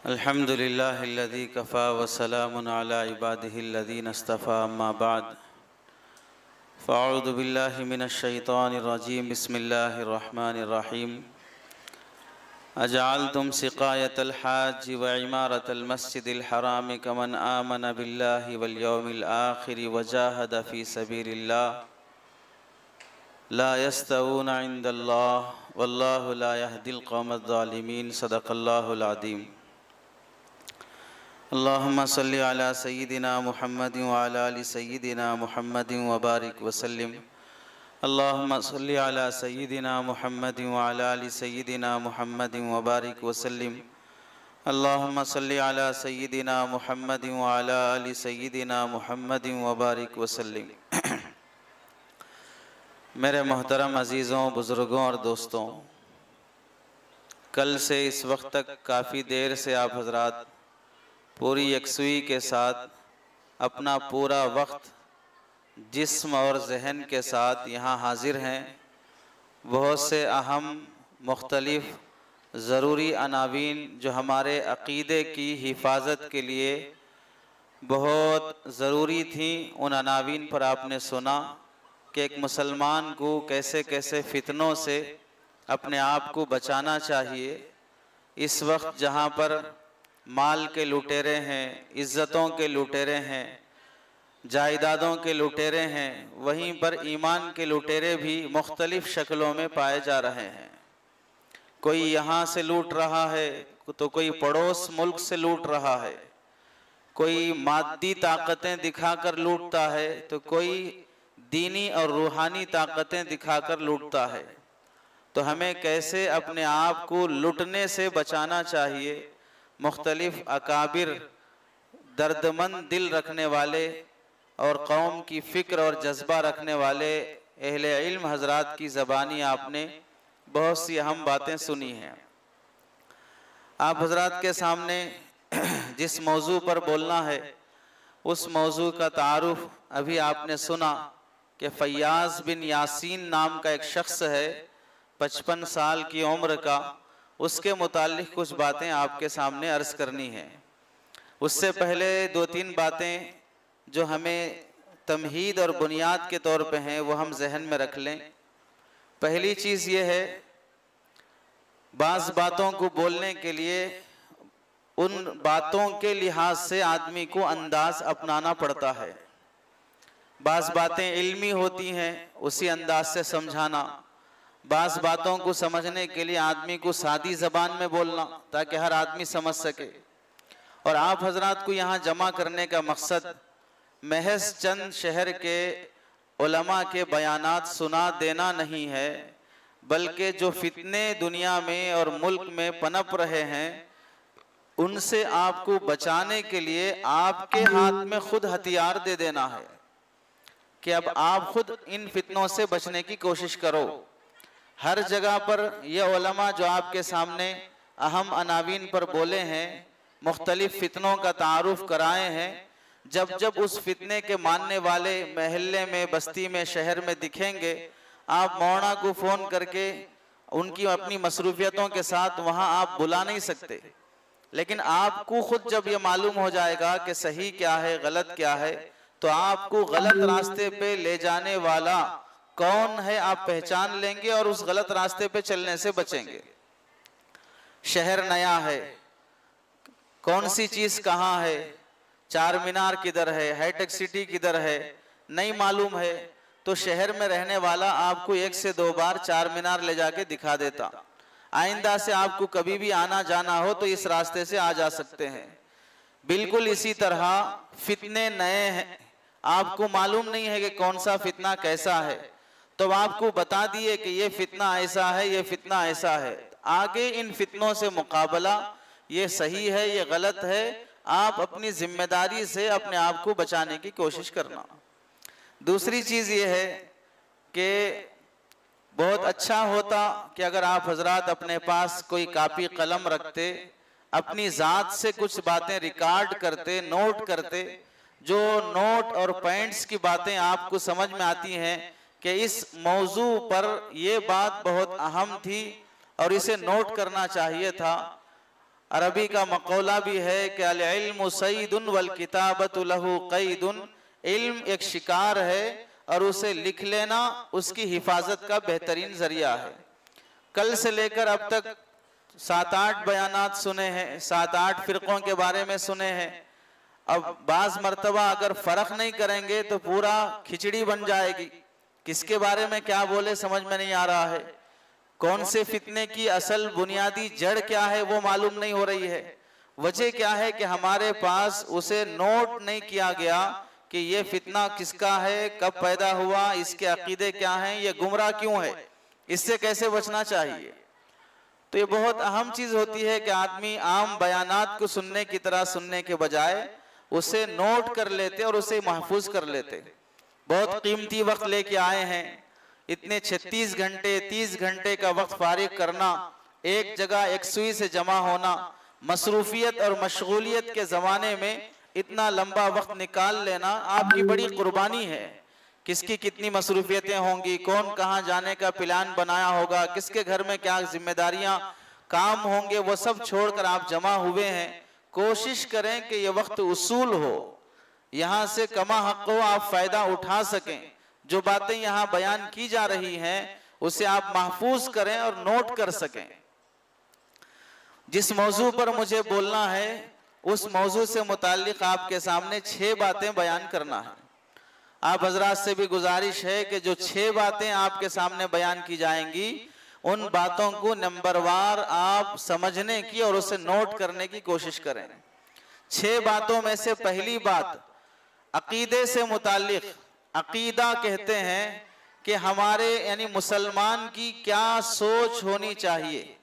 अल्हम्दुलिल्लाहिल्लज़ी Kaffa व सलामुन अला इबादिहिल्लज़ीना इस्तफ़ा अम्मा बाद फ़अऊज़ु बिल्लाहि मिनश शैतानिर रजीम बिस्मिल्लाहिर रहमानिर रहीम अजअलतुम सिक़ायतल हाज्ज व इमारतल मस्जिदिल हराम कमन आमन बिल्लाहि वल यौमिल आखिर व जाहद फ़ी सबीलिल्लाह ला यस्तवूना इंदल्लाह वल्लाहु ला यहदिल क़ौमज़ ज़ालिमीन सदक़ल्लाहुल अज़ीम। अल्लाहुम्मा सल्लि अला सय्यिदिना मुहम्मदिन व अला आलि सय्यिदिना मुहम्मदिन व बारिक वसल्लिम। अल्लाहुम्मा सल्लि अला सय्यिदिना मुहम्मदिन व अला आलि सय्यिदिना मुहम्मदिन व बारिक वसल्लिम। अल्लाहुम्मा सल्लि अला सय्यिदिना मुहम्मदिन व अला आलि सय्यिदिना मुहम्मदिन व बारिक वसल्लिम। मेरे मोहतरम अज़ीज़ों, बुज़ुर्गों और दोस्तों, कल से इस वक्त तक काफ़ी देर से आप हज़रात पूरी यकसुई के साथ अपना पूरा वक्त जिस्म और जहन के साथ यहाँ हाजिर हैं। बहुत से अहम मुख्तलिफ ज़रूरी अनावीन जो हमारे अक़ीदे की हिफाजत के लिए बहुत ज़रूरी थी, उन अनावीन पर आपने सुना कि एक मुसलमान को कैसे कैसे फितनों से अपने आप को बचाना चाहिए। इस वक्त जहाँ पर माल के लुटेरे हैं, इज़्ज़तों के लुटेरे हैं, जायदादों के लुटेरे हैं, वहीं पर ईमान के लुटेरे भी मुख्तलिफ़ शक्लों में पाए जा रहे हैं। कोई यहाँ से लूट रहा है तो कोई पड़ोस मुल्क से लूट रहा है, कोई मादी ताकतें दिखाकर लूटता है तो कोई दीनी और रूहानी ताकतें दिखाकर लूटता है। तो हमें कैसे अपने आप को लुटने से बचाना चाहिए। मुख्तलिफ अकाबिर दर्दमंद दिल रखने वाले और कौम की फ़िक्र और जज्बा रखने वाले अहले इल्म हज़रात की ज़बानी आपने बहुत सी अहम बातें सुनी हैं। आप हज़रात के सामने जिस मौजू पर बोलना है उस मौजू का तारुफ अभी आपने सुना कि फ़ैयाज़ बिन यासीन नाम का एक शख्स है, 55 साल की उम्र का। उसके मुतालिक कुछ बातें आपके सामने अर्ज़ करनी है। उससे पहले दो तीन बातें जो हमें तमहीद और बुनियाद के तौर पे हैं वो हम जहन में रख लें। पहली चीज़ ये है, बाज़ बातों को बोलने के लिए उन बातों के लिहाज से आदमी को अंदाज अपनाना पड़ता है। बाज़ बातें इल्मी होती हैं, उसी अंदाज से समझाना। बाज़ बातों को समझने के लिए आदमी को सादी ज़बान में बोलना ताकि हर आदमी समझ सके। और आप हज़रात को यहाँ जमा करने का मकसद महज चंद शहर के उलमा के बयानात सुना देना नहीं है, बल्कि जो फितने दुनिया में और मुल्क में पनप रहे हैं उनसे आपको बचाने के लिए आपके हाथ में खुद हथियार दे देना है कि अब आप खुद इन फितनों से बचने की कोशिश करो। हर जगह पर ये उलमा जो आपके सामने अहम अनावीन पर बोले हैं, मुख्तलिफ फितनों का तारुफ कराए हैं, जब जब उस फितने के मानने वाले महल्ले में, बस्ती में, शहर में दिखेंगे, आप मौना को फ़ोन करके उनकी अपनी मसरूफियतों के साथ वहाँ आप बुला नहीं सकते। लेकिन आपको खुद जब ये मालूम हो जाएगा कि सही क्या है, गलत क्या है, तो आपको गलत रास्ते पे ले जाने वाला कौन है आप पहचान लेंगे और उस गलत रास्ते पे चलने से बचेंगे। शहर नया है, कौन सी चीज़ कहाँ है, चार मीनार किधर है, हाईटेक सिटी किधर है, नहीं मालूम है, तो शहर में रहने वाला आपको 1 से 2 बार चार मीनार ले जाके दिखा देता। आइंदा से आपको कभी भी आना जाना हो तो इस रास्ते से आ जा सकते हैं। बिल्कुल इसी तरह फितने नए हैं, आपको मालूम नहीं है कि कौन सा फितना कैसा है, तो आपको बता दिए कि ये फितना ऐसा है, ये फितना ऐसा है। आगे इन फितनों से मुकाबला, ये सही है, ये गलत है, आप अपनी जिम्मेदारी से अपने आप को बचाने की कोशिश करना। दूसरी चीज़ ये है कि बहुत अच्छा होता कि अगर आप हजरात अपने पास कोई कापी कलम रखते, अपनी ज़ात से कुछ बातें रिकॉर्ड करते, नोट करते, जो नोट और पॉइंट्स की बातें आपको समझ में आती हैं कि इस मौजू पर ये बात बहुत अहम थी और इसे नोट करना चाहिए था। अरबी का मकौला भी है कि अल इल्मु सईदुन वल किताबतु लहू क़ैदुन, इल्म एक शिकार है और उसे लिख लेना उसकी हिफाजत का बेहतरीन जरिया है। कल से लेकर अब तक 7-8 बयानात सुने हैं, 7-8 फिरकों के बारे में सुने हैं। अब बाज मर्तबा अगर फर्क नहीं करेंगे तो पूरा खिचड़ी बन जाएगी। किसके बारे में क्या बोले समझ में नहीं आ रहा है, कौन से फितने की असल बुनियादी जड़ क्या है वो मालूम नहीं हो रही है। वजह क्या है कि हमारे पास उसे नोट नहीं किया गया कि ये फितना किसका है, कब पैदा हुआ, इसके अकीदे क्या हैं, ये गुमराह क्यों है, इससे कैसे बचना चाहिए। तो ये बहुत अहम चीज होती है कि आदमी आम बयानात को सुनने की तरह सुनने के बजाय उसे नोट कर लेते और उसे महफूज कर लेते। बहुत कीमती वक्त लेके आए हैं, इतने 36 घंटे 30 घंटे का वक्त फारिग करना, एक जगह एक सुई से जमा होना, मसरूफियत और मशगूलियत के ज़माने में इतना लंबा वक्त निकाल लेना आपकी बड़ी कुर्बानी है। किसकी कितनी मसरूफियतें होंगी, कौन कहाँ जाने का प्लान बनाया होगा, किसके घर में क्या जिम्मेदारियां काम होंगे, वो सब छोड़कर आप जमा हुए हैं। कोशिश करें कि ये वक्त उसूल हो, यहाँ से कमा हक हो, आप फ़ायदा उठा सकें। जो बातें यहाँ बयान की जा रही हैं उसे आप महफूज करें और नोट कर सकें। जिस मौजू पर मुझे बोलना है उस मौजू से मुताल्लिक आपके सामने 6 बातें बयान करना है। आप हजरात से भी गुजारिश है कि जो 6 बातें आपके सामने बयान की जाएंगी उन बातों को नंबरवार आप समझने की और उसे नोट करने की कोशिश करें। 6 बातों में से पहली बात अकीदे से मुताल्लिक, अकीदा कहते हैं कि हमारे यानी मुसलमान की क्या सोच होनी चाहिए,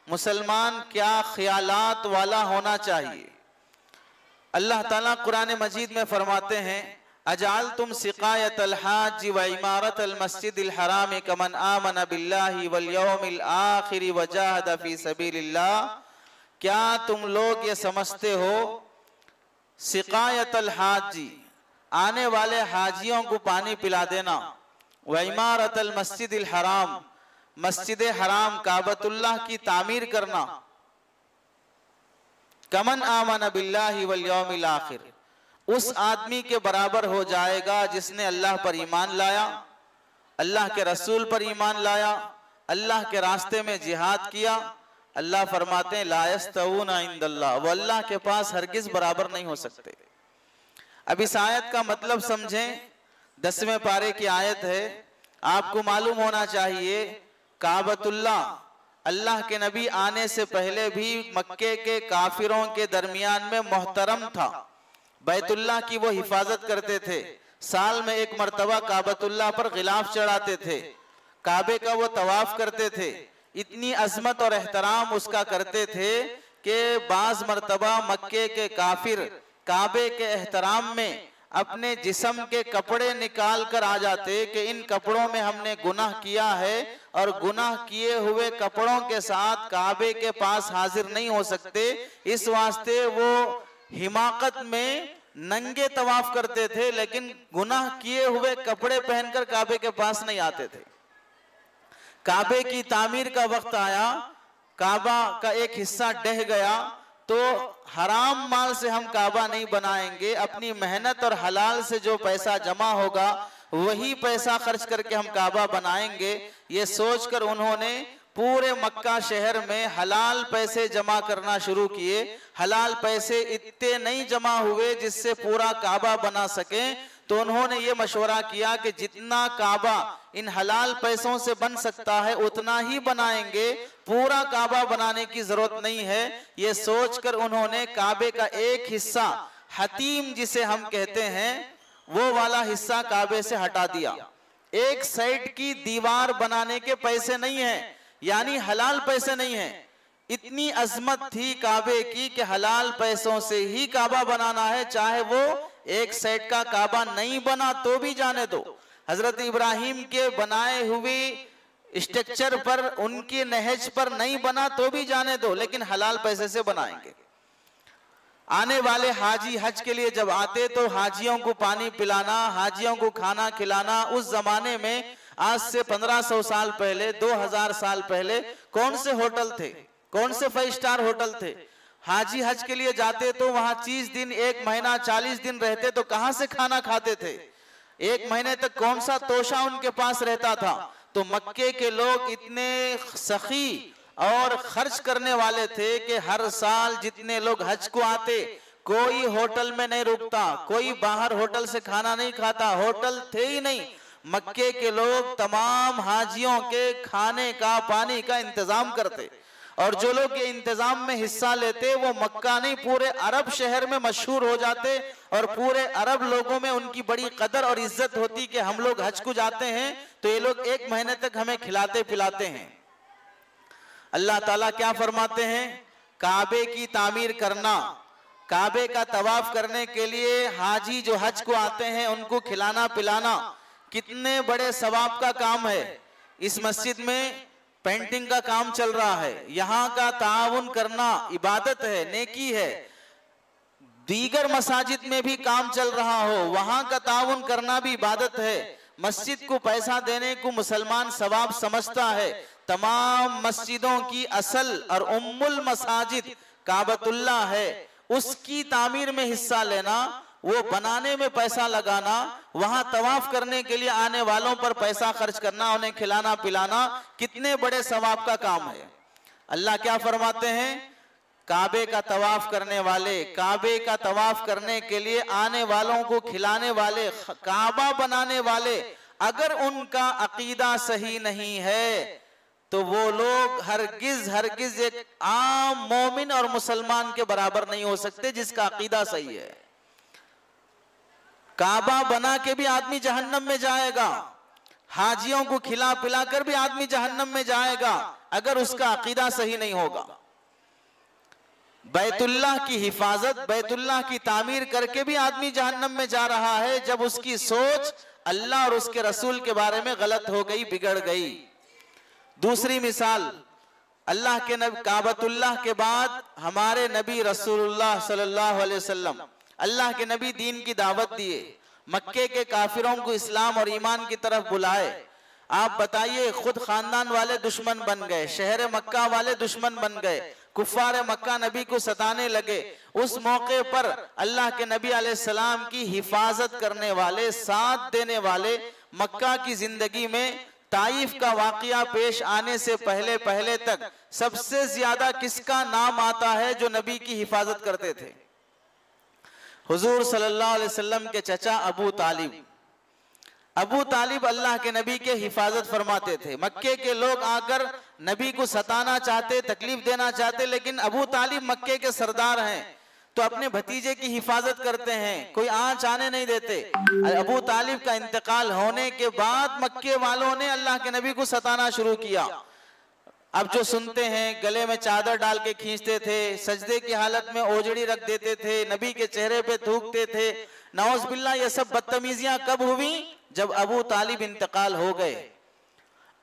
मुसलमान क्या ख्यालात वाला होना चाहिए। अल्लाह ताला कुरान मजीद में फरमाते हैं अजाल तुम सिकायतल हाज व इमारतल मस्जिदिल हराम कमन आमन बिल्लाहि वल यौमिल आखिर व जाहद फी सबीलिल्लाह, क्या तुम लोग ये समझते हो सिकायतल हाजी, आने वाले हाजियों को पानी पिला देना, व इमारतल मस्जिदिल हराम, मस्जिद हराम काबतुल्लाह की तामीर करना, कमन आमन बिल्लाहि वल यौमिल आखिर, उस आदमी के बराबर हो जाएगा जिसने अल्लाह पर ईमान लाया, अल्लाह के रसूल पर ईमान लाया, अल्लाह के रास्ते में जिहाद किया। अल्लाह फरमाते हैं ला यस्तऊना इंदल्लाह, वो अल्लाह के पास हरगिज बराबर नहीं हो सकते। अब इस आयत का मतलब समझें, 10वें पारे की आयत है। आपको मालूम होना चाहिए काबतुल्लाह अल्लाह के नबी आने से पहले भी मक्के के काफिरों के दरमियान में मोहतरम था। बैतुल्लाह की वो हिफाजत करते थे, साल में एक मर्तबा काबतुल्लाह पर गिलाफ चढ़ाते थे, काबे का वो तवाफ करते थे। इतनी अजमत और एहतराम उसका करते थे कि बाज मर्तबा मक्के के काफिर काबे के एहतराम में अपने जिस्म के कपड़े निकाल कर आ जाते कि इन कपड़ों में हमने गुनाह किया है और गुनाह किए हुए कपड़ों के साथ काबे के पास हाजिर नहीं हो सकते। इस वास्ते वो हिमाकत में नंगे तवाफ करते थे, लेकिन गुनाह किए हुए कपड़े पहनकर काबे के पास नहीं आते थे। काबे की तामीर का वक्त आया, काबा का एक हिस्सा ढह गया, तो हराम माल से हम काबा नहीं बनाएंगे, अपनी मेहनत और हलाल से जो पैसा जमा होगा वही पैसा खर्च करके हम काबा बनाएंगे। ये सोचकर उन्होंने पूरे मक्का शहर में हलाल पैसे जमा करना शुरू किए। हलाल पैसे इतने नहीं जमा हुए जिससे पूरा काबा बना सके, तो उन्होंने ये मशवरा किया कि जितना काबा इन हलाल पैसों से बन सकता है उतना ही बनाएंगे, पूरा काबा बनाने की जरूरत नहीं है। ये सोचकर उन्होंने काबे का एक हिस्सा, हतीम जिसे हम कहते हैं, वो वाला हिस्सा काबे से हटा दिया। एक साइड की दीवार बनाने के पैसे नहीं है, यानी हलाल पैसे नहीं है। इतनी अजमत थी काबे की कि हलाल पैसों से ही काबा बनाना है, चाहे वो एक साइड का काबा नहीं बना तो भी जाने दो। हजरत इब्राहिम के बनाए हुए स्ट्रक्चर पर, उनके नहज पर नहीं बना तो भी जाने दो, लेकिन हलाल पैसे से बनाएंगे। आने वाले हाजी हज के लिए जब आते तो हाजियों को पानी पिलाना, हाजियों को खाना खिलाना, उस जमाने में आज से 1500 साल पहले, 2000 साल पहले कौन से होटल थे, कौन से 5 स्टार होटल थे? हाजी हज के लिए जाते तो वहां 30 दिन, 1 महीना, 40 दिन रहते तो कहां से खाना खाते थे? 1 महीने तक कौन सा तोशा उनके पास रहता था? तो मक्के के लोग इतने सखी और खर्च करने वाले थे कि हर साल जितने लोग हज को आते, कोई होटल में नहीं रुकता, कोई बाहर होटल से खाना नहीं खाता, होटल थे ही नहीं। मक्के के लोग तमाम हाजियों के खाने का, पानी का इंतजाम करते, और जो लोग ये इंतजाम में हिस्सा लेते वो मक्का नहीं पूरे अरब शहर में मशहूर हो जाते, और पूरे अरब लोगों में उनकी बड़ी कदर और इज्जत होती कि हम लोग हज को जाते हैं तो ये लोग 1 महीने तक हमें खिलाते पिलाते हैं। अल्लाह ताला क्या फरमाते हैं? काबे की तामीर करना, काबे का तवाफ करने के लिए हाजी जो हज को आते हैं उनको खिलाना पिलाना कितने बड़े सवाब का काम है। इस मस्जिद में पेंटिंग का काम चल रहा है, यहाँ का ताउन करना इबादत है, नेकी है। दीगर मसाजिद में भी काम चल रहा हो, वहां का ताउन करना भी इबादत है। मस्जिद को पैसा देने को मुसलमान सवाब समझता है। तमाम मस्जिदों की असल और उम्मुल मसाजिद काबतुल्लाह है, उसकी तामीर में हिस्सा लेना, वो बनाने में पैसा लगाना, वहां तवाफ करने के लिए आने वालों पर पैसा खर्च करना, उन्हें खिलाना पिलाना कितने बड़े सवाब का काम है। अल्लाह क्या फरमाते हैं? काबे का तवाफ करने वाले, काबे का तवाफ करने के लिए आने वालों को खिलाने वाले, काबा बनाने वाले, अगर उनका अकीदा सही नहीं है तो वो लोग हरगिज हरगिज एक आम मोमिन और मुसलमान के बराबर नहीं हो सकते जिसका अकीदा सही है। काबा बना के भी आदमी जहन्नम में जाएगा, हाजियों को खिला पिला कर भी आदमी जहन्नम में जाएगा अगर उसका अकीदा सही नहीं होगा। बैतुल्लाह की हिफाजत, बैतुल्लाह की तामीर करके भी आदमी जहन्नम में जा रहा है जब उसकी सोच अल्लाह और उसके रसूल के बारे में गलत हो गई, बिगड़ गई। दूसरी मिसाल, अल्लाह के नबी काबतुल्लाह के बाद हमारे नबी रसूलुल्लाह सल्लल्लाहु अलैहि वसल्लम, अल्लाह के नबी दीन की दावत दिए, मक्के के काफिरों को इस्लाम और ईमान की तरफ बुलाए। आप बताइए, खुद खानदान वाले दुश्मन बन गए, शहर मक्का वाले दुश्मन बन गए, कुफ्फार मक्का नबी को सताने लगे। उस मौके पर अल्लाह के नबी अलैहिस्सलाम की हिफाजत करने वाले, साथ देने वाले, मक्का की जिंदगी में ताइफ का वाकया पेश आने से पहले पहले तक सबसे ज्यादा किसका नाम आता है जो नबी की हिफाजत करते थे? हुजूर सल्लल्लाहु अलैहि वसल्लम के चचा अबू तालिब। अबू तालिब अल्लाह के नबी के हिफाजत फरमाते थे। मक्के के लोग आकर नबी को सताना चाहते, तकलीफ देना चाहते, लेकिन अबू तालिब मक्के के सरदार हैं तो अपने भतीजे की हिफाजत करते हैं, कोई आंच आने नहीं देते। अबू तालिब का इंतकाल होने के बाद मक्के वालों ने अल्लाह के नबी को सताना शुरू किया। अब जो सुनते हैं, गले में चादर डाल के खींचते थे, सजदे की हालत में ओजड़ी रख देते थे, नबी के चेहरे पे थूकते थे। नौज बिल्ला, ये सब बदतमीजियां कब हुई? जब अबू तालिब इंतकाल हो गए।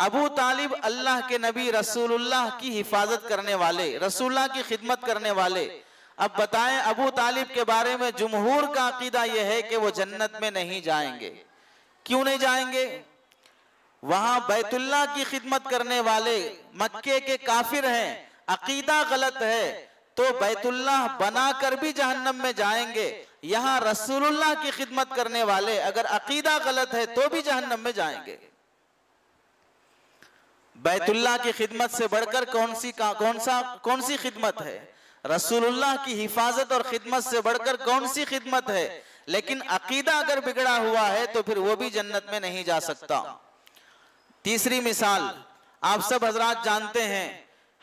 अबू तालिब अल्लाह के नबी रसूलुल्लाह की हिफाजत करने वाले, रसूलुल्लाह की खिदमत करने वाले। अब बताएं, अबू तालिब के बारे में जुमहूर का अकीदा यह है कि वो जन्नत में नहीं जाएंगे। क्यों नहीं जाएंगे? वहां बैतुल्लाह की खिदमत करने वाले मक्के के काफिर हैं, अकीदा गलत है तो बैतुल्लाह बनाकर भी जहन्नम में जाएंगे। यहां रसूलुल्लाह की खिदमत करने वाले अगर अकीदा गलत है तो भी जहन्नम में जाएंगे। बैतुल्लाह की खिदमत से बढ़कर कौन सी खिदमत है? रसूलुल्लाह की हिफाजत और खिदमत से बढ़कर कौन सी खिदमत है? लेकिन अकीदा अगर बिगड़ा हुआ है तो फिर वो भी जन्नत में नहीं जा सकता। तीसरी मिसाल, आप सब हजरात जानते हैं,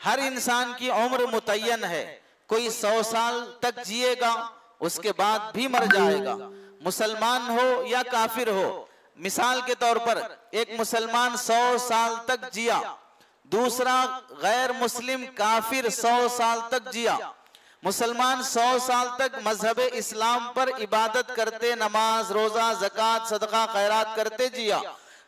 हर इंसान की उम्र मुतय्यन है। कोई 100 साल तक जिएगा, उसके बाद भी मर जाएगा, मुसलमान हो या काफिर हो। मिसाल के तौर पर एक मुसलमान 100 साल तक जिया, दूसरा गैर मुस्लिम काफिर 100 साल तक जिया। मुसलमान 100 साल तक मजहब इस्लाम पर इबादत करते, नमाज रोजा ज़कात सदका खैरात करते जिया।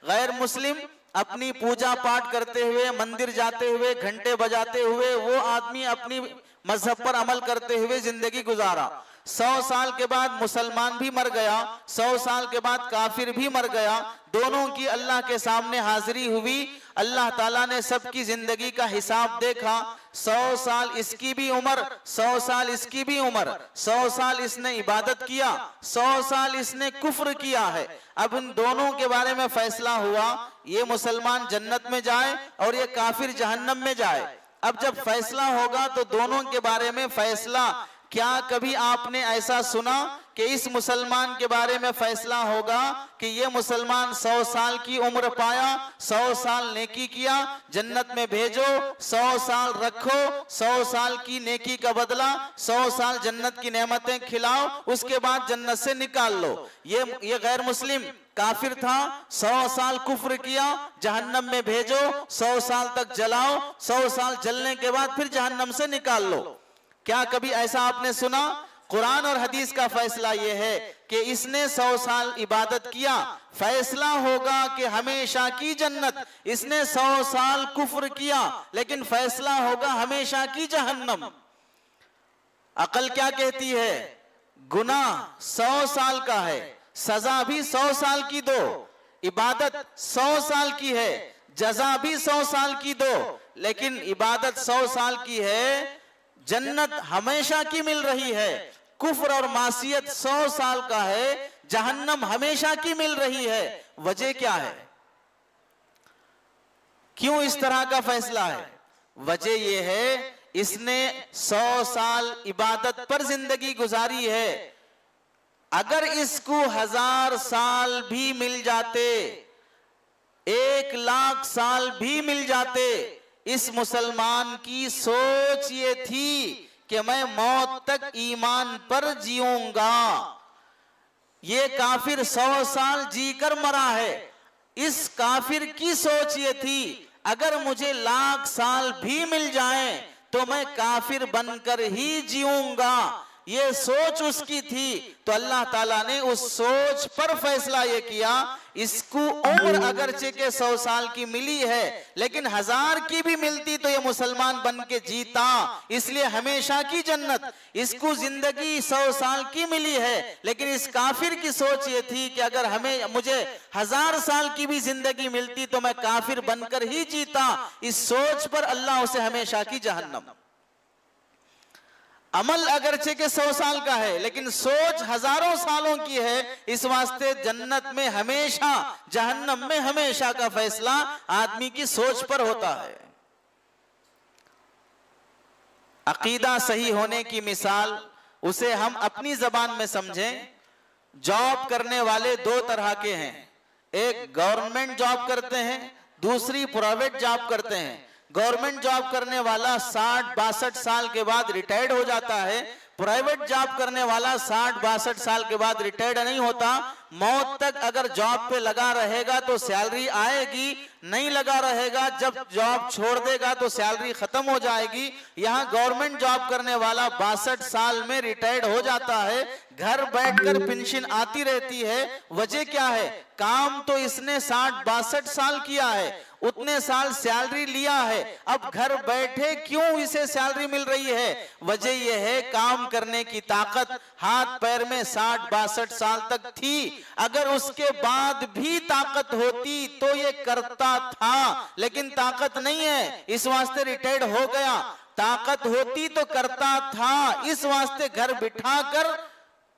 गैर मुस्लिम अपनी पूजा पाठ करते हुए, मंदिर जाते हुए, घंटे बजाते हुए, वो आदमी अपनी मजहब पर अमल करते हुए जिंदगी गुजारा। 100 साल के बाद मुसलमान भी मर गया, 100 साल के बाद काफिर भी मर गया, दोनों की अल्लाह के सामने हाजिरी हुई। अल्लाह ताला ने सबकी जिंदगी का हिसाब देखा। 100 साल इसकी भी उम्र, 100 साल इसकी भी उम्र, 100 साल इसने इबादत किया, 100 साल इसने कुफ्र किया है। अब इन दोनों के बारे में फैसला हुआ, ये मुसलमान जन्नत में जाए और ये काफिर जहन्नम में जाए। अब जब फैसला होगा तो दोनों के बारे में फैसला, क्या कभी आपने ऐसा सुना कि इस मुसलमान के बारे में फैसला होगा कि ये मुसलमान 100 साल की उम्र पाया, 100 साल नेकी किया, जन्नत में भेजो, 100 साल रखो, 100 साल की नेकी का बदला, 100 साल जन्नत की नेमतें खिलाओ, उसके बाद जन्नत से निकाल लो। ये गैर मुस्लिम काफिर था, 100 साल कुफ्र किया, जहन्नम में भेजो, 100 साल तक जलाओ, 100 साल जलने के बाद फिर जहन्नम से निकाल लो। क्या कभी ऐसा आपने सुना? कुरान और हदीस का फैसला यह है कि इसने 100 साल इबादत किया, फैसला होगा कि हमेशा की जन्नत। इसने 100 साल कुफ्र किया, लेकिन फैसला होगा हमेशा की जहन्नम। अकल क्या कहती है? गुनाह 100 साल का है, सजा भी 100 साल की दो, इबादत 100 साल की है, जजा भी 100 साल की दो। लेकिन इबादत 100 साल की है, जन्नत हमेशा की मिल रही है। कुफ्र और मासियत 100 साल का है, जहन्नम हमेशा की मिल रही है। वजह क्या है? क्यों इस तरह का फैसला है? वजह यह है, इसने 100 साल इबादत पर जिंदगी गुजारी है। अगर इसको 1000 साल भी मिल जाते, 1 लाख साल भी मिल जाते, इस मुसलमान की सोच ये थी कि मैं मौत तक ईमान पर जीऊंगा। ये काफिर 100 साल जीकर मरा है। इस काफिर की सोच ये थी, अगर मुझे 1 लाख साल भी मिल जाएं तो मैं काफिर बनकर ही जीऊंगा। ये सोच उसकी थी, तो अल्लाह ताला ने उस सोच पर फैसला ये किया, इसको उम्र अगरचे के 100 साल की मिली है, लेकिन 1000 की भी मिलती तो ये मुसलमान बन के जीता, इसलिए हमेशा की जन्नत। इसको जिंदगी 100 साल की मिली है, लेकिन इस काफिर की सोच ये थी कि अगर मुझे 1000 साल की भी जिंदगी मिलती तो मैं काफिर बनकर ही जीता। इस सोच पर अल्लाह उसे हमेशा की जहन्नम। अमल अगरचे के 100 साल का है, लेकिन सोच हजारों सालों की है। इस वास्ते जन्नत में हमेशा, जहन्नम में हमेशा का फैसला आदमी की सोच पर होता है। अकीदा सही होने की मिसाल उसे हम अपनी जबान में समझें। जॉब करने वाले 2 तरह के हैं, एक गवर्नमेंट जॉब करते हैं, दूसरी प्राइवेट जॉब करते हैं। गवर्नमेंट जॉब करने वाला 60-62 साल के बाद रिटायर्ड हो जाता है। प्राइवेट जॉब करने वाला 60-62 साल के बाद रिटायर्ड नहीं होता। मौत तक अगर जॉब पे लगा रहेगा तो सैलरी आएगी, नहीं लगा रहेगा, जब जॉब छोड़ देगा तो सैलरी खत्म हो जाएगी। यहाँ गवर्नमेंट जॉब करने वाला 62 साल में रिटायर्ड हो जाता है, घर बैठकर पेंशन आती रहती है। वजह क्या है? काम तो इसने 60-62 साल किया है, उतने साल सैलरी लिया है, अब घर बैठे क्यों इसे सैलरी मिल रही है? वजह यह है, काम करने की ताकत हाथ पैर में 60-62 साल तक थी। अगर उसके बाद भी ताकत होती तो ये करता था, लेकिन ताकत नहीं है, इस वास्ते रिटायर्ड हो गया। ताकत होती तो करता था, इस वास्ते घर बिठाकर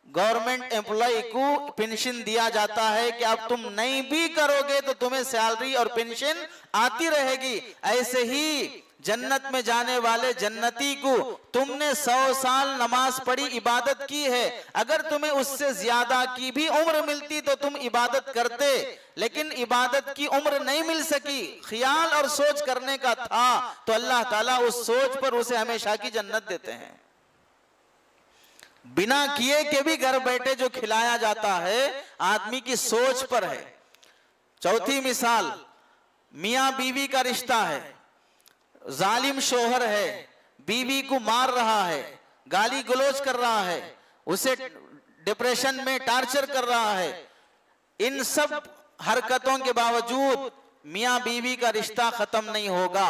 गवर्नमेंट एम्प्लॉय को पेंशन दिया जाता है कि अब तुम नहीं भी करोगे तो तुम्हें सैलरी और पेंशन आती रहेगी। ऐसे ही जन्नत में जाने वाले जन्नती को तुमने 100 साल नमाज पढ़ी, इबादत की है, अगर तुम्हें उससे ज्यादा की भी उम्र मिलती तो तुम इबादत करते, लेकिन इबादत की उम्र नहीं मिल सकी। ख्याल और सोच करने का था तो अल्लाह ताला उस सोच पर उसे हमेशा की जन्नत देते हैं। बिना किए के भी घर बैठे जो खिलाया जाता है आदमी की सोच पर है। चौथी मिसाल, मियां बीवी का रिश्ता है। जालिम शोहर है, बीवी को मार रहा है, गाली गलौज कर रहा है, उसे डिप्रेशन में टार्चर कर रहा है। इन सब हरकतों के बावजूद मियां बीवी का रिश्ता खत्म नहीं होगा।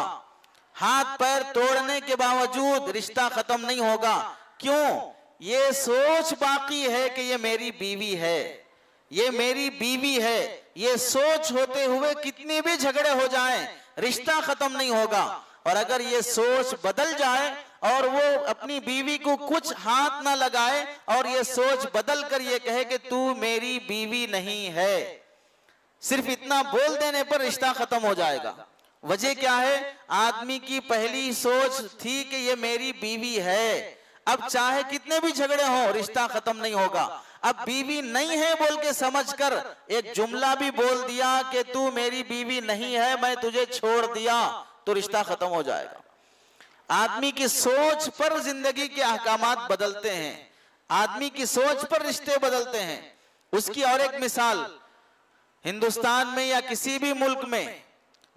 हाथ पैर तोड़ने के बावजूद रिश्ता खत्म नहीं होगा। क्यों? ये सोच बाकी है कि ये मेरी बीवी है, ये मेरी बीवी है, ये सोच होते हुए कितने भी झगड़े हो जाएं रिश्ता खत्म नहीं होगा। और अगर ये सोच बदल जाए और वो अपनी बीवी को कुछ हाथ ना लगाए और ये सोच बदल कर ये कहे कि तू मेरी बीवी नहीं है, सिर्फ इतना बोल देने पर रिश्ता खत्म हो जाएगा। वजह क्या है? आदमी की पहली सोच थी कि ये मेरी बीवी है। अब चाहे कितने भी झगड़े हों रिश्ता खत्म नहीं होगा। अब बीवी नहीं है बोल के समझकर एक जुमला भी बोल दिया कि तू मेरी बीवी नहीं है, मैं तुझे छोड़ दिया, तो रिश्ता खत्म हो जाएगा। आदमी की सोच पर जिंदगी के अहकामात बदलते हैं, आदमी की सोच पर रिश्ते बदलते हैं। उसकी और एक मिसाल, हिंदुस्तान में या किसी भी मुल्क में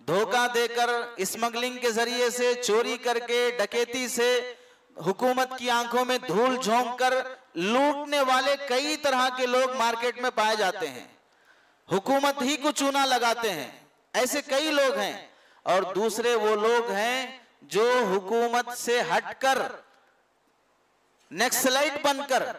धोखा देकर, स्मगलिंग के जरिए से, चोरी करके, डकैती से, हुकूमत की आंखों में धूल झोंक कर लूटने वाले कई तरह के लोग मार्केट में पाए जाते हैं। हुकूमत ही को चूना लगाते हैं, ऐसे कई लोग हैं। और दूसरे वो लोग हैं जो हुकूमत से हटकर नक्सलाइट बनकर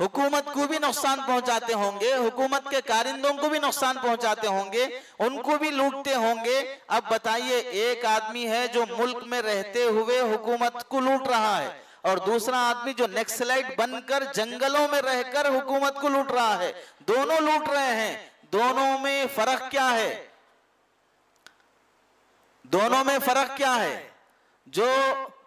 हुकूमत को भी नुकसान पहुंचाते होंगे, हुकूमत के कारिंदों को भी नुकसान पहुंचाते होंगे, उनको भी लूटते होंगे। अब बताइए, एक आदमी है जो मुल्क में रहते हुए हुकूमत को लूट रहा है और दूसरा आदमी जो नक्सलाइट बनकर जंगलों में रहकर हुकूमत को लूट रहा है। दोनों लूट रहे हैं, दोनों में फर्क क्या है? दोनों में फर्क क्या है? जो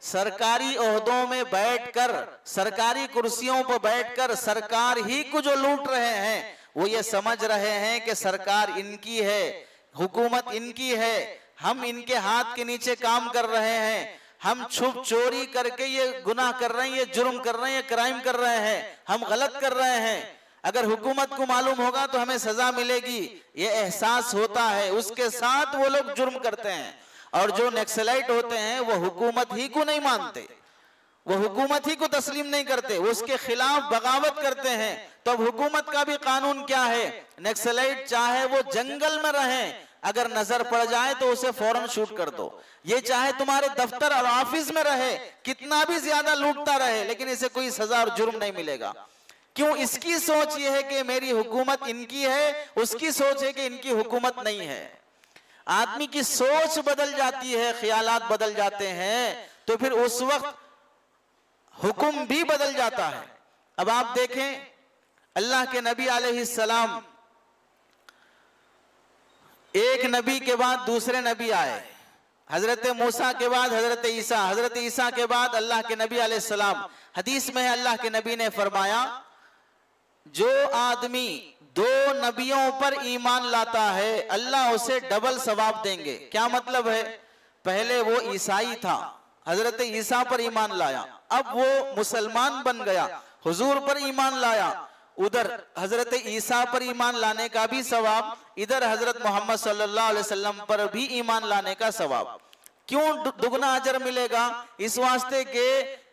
सरकारी ओहदों में बैठकर, सरकारी कुर्सियों पर बैठकर सरकार ही को जो लूट रहे हैं, वो ये समझ रहे हैं कि सरकार इनकी है, हुकूमत इनकी है, हम इनके हाथ के नीचे काम कर रहे हैं, हम छुप चोरी करके ये गुनाह कर रहे हैं, ये जुर्म कर रहे हैं, ये क्राइम कर रहे हैं, हम गलत कर रहे हैं। अगर हुकूमत को मालूम होगा तो हमें सजा मिलेगी, ये एहसास होता है, उसके साथ वो लोग जुर्म करते हैं। और जो नक्सलाइट होते हैं वो हुकूमत ही को नहीं मानते, वो हुकूमत ही को तस्लीम नहीं करते, वो उसके खिलाफ बगावत करते हैं। तो अब हुकूमत का भी कानून क्या है? नक्सलाइट चाहे वो जंगल में रहे, अगर नजर पड़ जाए तो उसे फौरन शूट कर दो। ये चाहे तुम्हारे दफ्तर और ऑफिस में रहे, कितना भी ज्यादा लूटता रहे, लेकिन इसे कोई सजा और जुर्म नहीं मिलेगा। क्यों? इसकी सोच ये है कि मेरी हुकूमत इनकी है, उसकी सोच है कि इनकी हुकूमत नहीं है। आदमी की सोच बदल जाती है, ख्यालात बदल जाते हैं, तो फिर उस वक्त हुक्म भी बदल जाता है। अब आप देखें, अल्लाह के नबी अलैहिस्सलाम, एक नबी के बाद दूसरे नबी आए, हजरत मूसा के बाद हजरत ईसा, हजरत ईसा के बाद अल्लाह के नबी अलैहिस्सलाम। हदीस में है, अल्लाह के नबी ने फरमाया, जो आदमी दो नबियों पर ईमान लाता है अल्लाह उसे डबल सवाब देंगे। क्या मतलब है? पहले वो ईसाई था, हजरत ईसा पर ईमान लाया, अब वो मुसलमान बन गया, हुजूर पर ईमान लाया, उधर हजरत ईसा पर ईमान लाने का भी सवाब, इधर हजरत मोहम्मद सल्लल्लाहु अलैहि वसल्लम पर भी ईमान लाने का सवाब। क्यों दुगना अजर मिलेगा? इस वास्ते के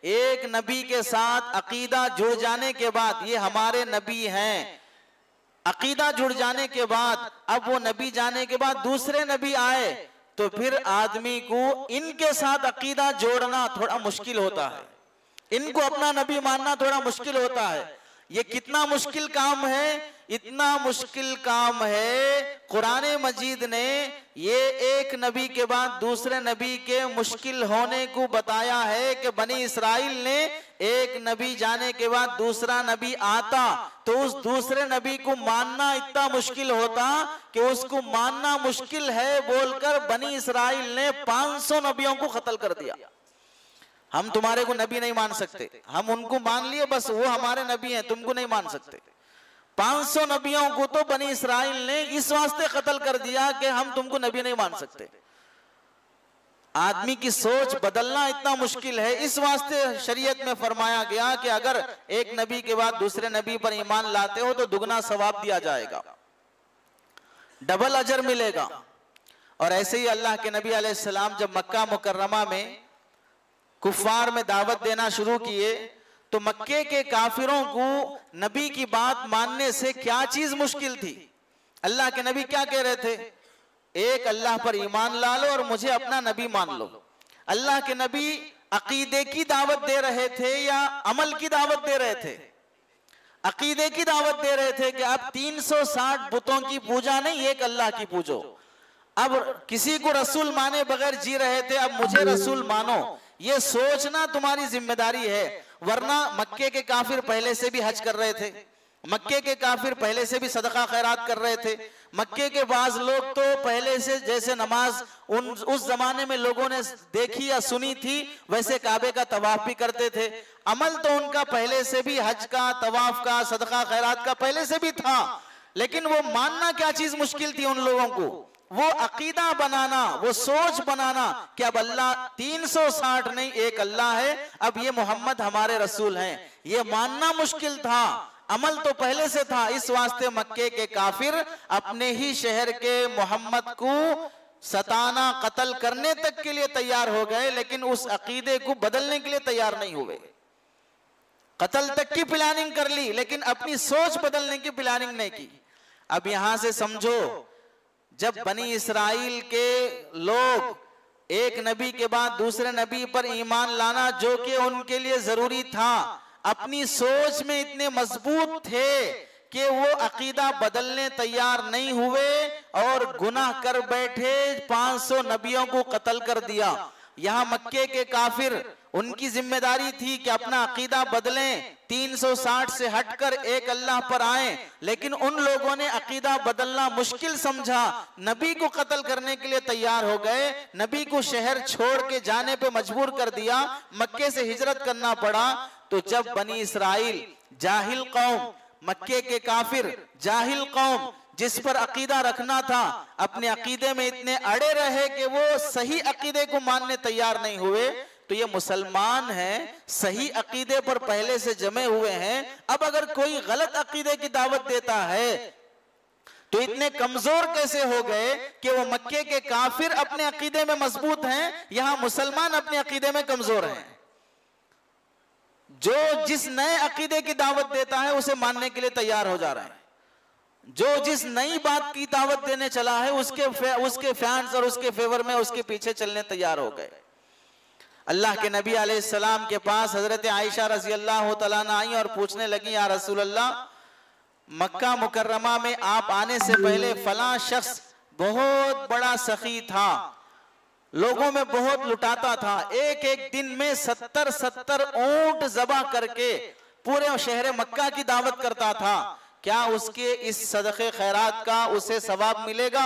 एक नबी के साथ अकीदा जुड़ जाने के बाद, ये हमारे नबी हैं, अकीदा जुड़ जाने के बाद, अब वो नबी जाने के बाद दूसरे नबी आए, तो फिर आदमी को इनके साथ अकीदा जोड़ना थोड़ा मुश्किल होता है, इनको अपना नबी मानना थोड़ा मुश्किल होता है। ये कितना मुश्किल काम है? इतना मुश्किल काम है, कुरान मजीद ने ये एक नबी के बाद दूसरे नबी के मुश्किल होने को बताया है कि बनी इसराइल ने एक नबी जाने के बाद दूसरा नबी आता तो उस दूसरे नबी को मानना इतना मुश्किल होता कि उसको मानना मुश्किल है बोलकर बनी इसराइल ने 500 नबियों को कत्ल कर दिया। हम तुम्हारे को नबी नहीं मान सकते, हम उनको मान लिए, बस वो हमारे नबी हैं, तुमको नहीं मान सकते। 500 नबियों को तो बनी इसराइल ने इस वास्ते कत्ल कर दिया कि हम तुमको नबी नहीं मान सकते। आदमी की सोच बदलना इतना मुश्किल है, इस वास्ते शरीयत में फरमाया गया कि अगर एक नबी के बाद दूसरे नबी पर ईमान लाते हो तो दुगना सवाब दिया जाएगा, डबल अजर मिलेगा। और ऐसे ही अल्लाह के नबी अलैहिस्सलाम जब मक्का मुकर्रमा में कुफार में दावत देना शुरू किए तो मक्के के काफिरों को नबी की बात मानने से क्या चीज मुश्किल थी? अल्लाह के नबी क्या कह रहे थे? एक अल्लाह पर ईमान ला लो और मुझे अपना नबी मान लो। अल्लाह के नबी अकीदे की दावत दे रहे थे या अमल की दावत दे रहे थे? अकीदे की दावत दे रहे थे कि अब 360 बुतों की पूजा नहीं, एक अल्लाह की पूजो। अब किसी को रसूल माने बगैर जी रहे थे, अब मुझे रसूल मानो, ये सोचना तुम्हारी जिम्मेदारी है। वरना मक्के के काफिर पहले से भी हज कर रहे थे, मक्के के काफिर पहले से भी सदका खैरात कर रहे थे, मक्के के बाज लोग तो पहले से जैसे नमाज उस जमाने में लोगों ने देखी या सुनी थी वैसे काबे का तवाफ भी करते थे। अमल तो उनका पहले से भी हज का, तवाफ का, सदका खैरात का पहले से भी था, लेकिन वो मानना क्या चीज मुश्किल थी उन लोगों को, वो अकीदा बनाना, वो सोच बनाना कि अब अल्लाह 360 नहीं, एक अल्लाह है, अब ये मोहम्मद हमारे रसूल हैं, ये मानना मुश्किल था। अमल तो पहले से था, इस वास्ते मक्के के काफिर अपने ही शहर के मोहम्मद को सताना, कत्ल करने तक के लिए तैयार हो गए, लेकिन उस अकीदे को बदलने के लिए तैयार नहीं हुए। कत्ल तक की प्लानिंग कर ली, लेकिन अपनी सोच बदलने की प्लानिंग नहीं की। अब यहां से समझो, जब बनी इसराइल के लोग एक नबी के बाद दूसरे नबी पर ईमान लाना जो कि उनके लिए जरूरी था, अपनी सोच में इतने मजबूत थे कि वो अकीदा बदलने तैयार नहीं हुए और गुनाह कर बैठे, 500 नबियों को कत्ल कर दिया। यहां मक्के के काफिर, उनकी जिम्मेदारी थी कि अपना अकीदा बदलें, 360 से हटकर एक अल्लाह पर आए, लेकिन उन लोगों ने अकीदा बदलना मुश्किल समझा, नबी को कत्ल करने के लिए तैयार हो गए, नबी को शहर छोड़ के जाने पे मजबूर कर दिया, मक्के से हिजरत करना पड़ा। तो जब बनी इसराइल जाहिल कौम, मक्के के काफिर जाहिल कौम, जिस पर अकीदा रखना था, अपने अकीदे में इतने अड़े रहे कि वो सही अकीदे को मानने तैयार नहीं हुए, तो ये मुसलमान हैं, सही अकीदे पर पहले से जमे हुए हैं, अब अगर कोई गलत अकीदे की दावत देता है तो इतने कमजोर कैसे हो गए कि वो मक्के के काफिर अपने अकीदे में मजबूत हैं, यहां मुसलमान अपने अकीदे में कमजोर हैं। जो जिस नए अकीदे की दावत देता है उसे मानने के लिए तैयार हो जा रहे हैं, जो जिस नई बात की दावत देने चला है उसके फैंस और उसके फेवर में उसके पीछे चलने तैयार हो गए। अल्लाह के नबी अलैहिस्सलाम के पास हजरत आयशा रजी अल्लाह तआला अन्हा आई और पूछने लगी, या रसूल अल्लाह, मक्का मुकर्रमा में आप आने से पहले फलां शख्स बहुत बड़ा सखी था, लोगों में बहुत लुटाता था, एक एक दिन में 70 ऊंट ज़बा करके पूरे शहर मक्का की दावत करता था, क्या उसके इस सदक़े खैरात का उसे सवाब मिलेगा?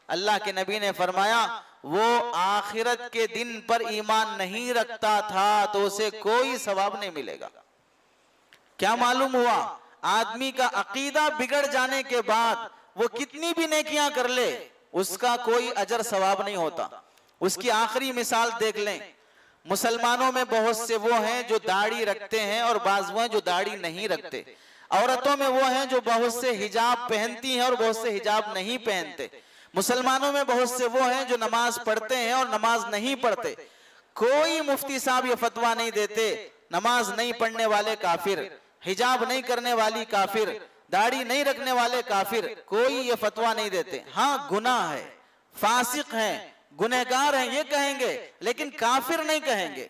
अल्लाह के नबी ने फरमाया, वो आखिरत के दिन पर ईमान नहीं रखता था तो उसे कोई सवाब नहीं मिलेगा। क्या मालूम हुआ, आदमी का अकीदा बिगड़ जाने के बाद वो कितनी भी नेकियां कर ले, उसका कोई अजर सवाब नहीं होता। उसकी आखिरी मिसाल देख लें, मुसलमानों में बहुत से वो हैं जो दाढ़ी रखते हैं और बाज़ वो हैं जो दाढ़ी नहीं रखते। औरतों में वो हैं जो बहुत से हिजाब पहनती हैं और बहुत से हिजाब नहीं पहनते। मुसलमानों में बहुत से वो हैं जो नमाज पढ़ते हैं और नमाज नहीं पढ़ते। कोई मुफ्ती साहब ये फतवा नहीं देते, नमाज नहीं पढ़ने वाले काफिर, हिजाब नहीं करने वाली काफिर, दाढ़ी नहीं रखने वाले काफिर, कोई ये फतवा नहीं देते। हाँ, गुनाह है, फासिक हैं, गुनहगार हैं ये कहेंगे, लेकिन काफिर नहीं कहेंगे।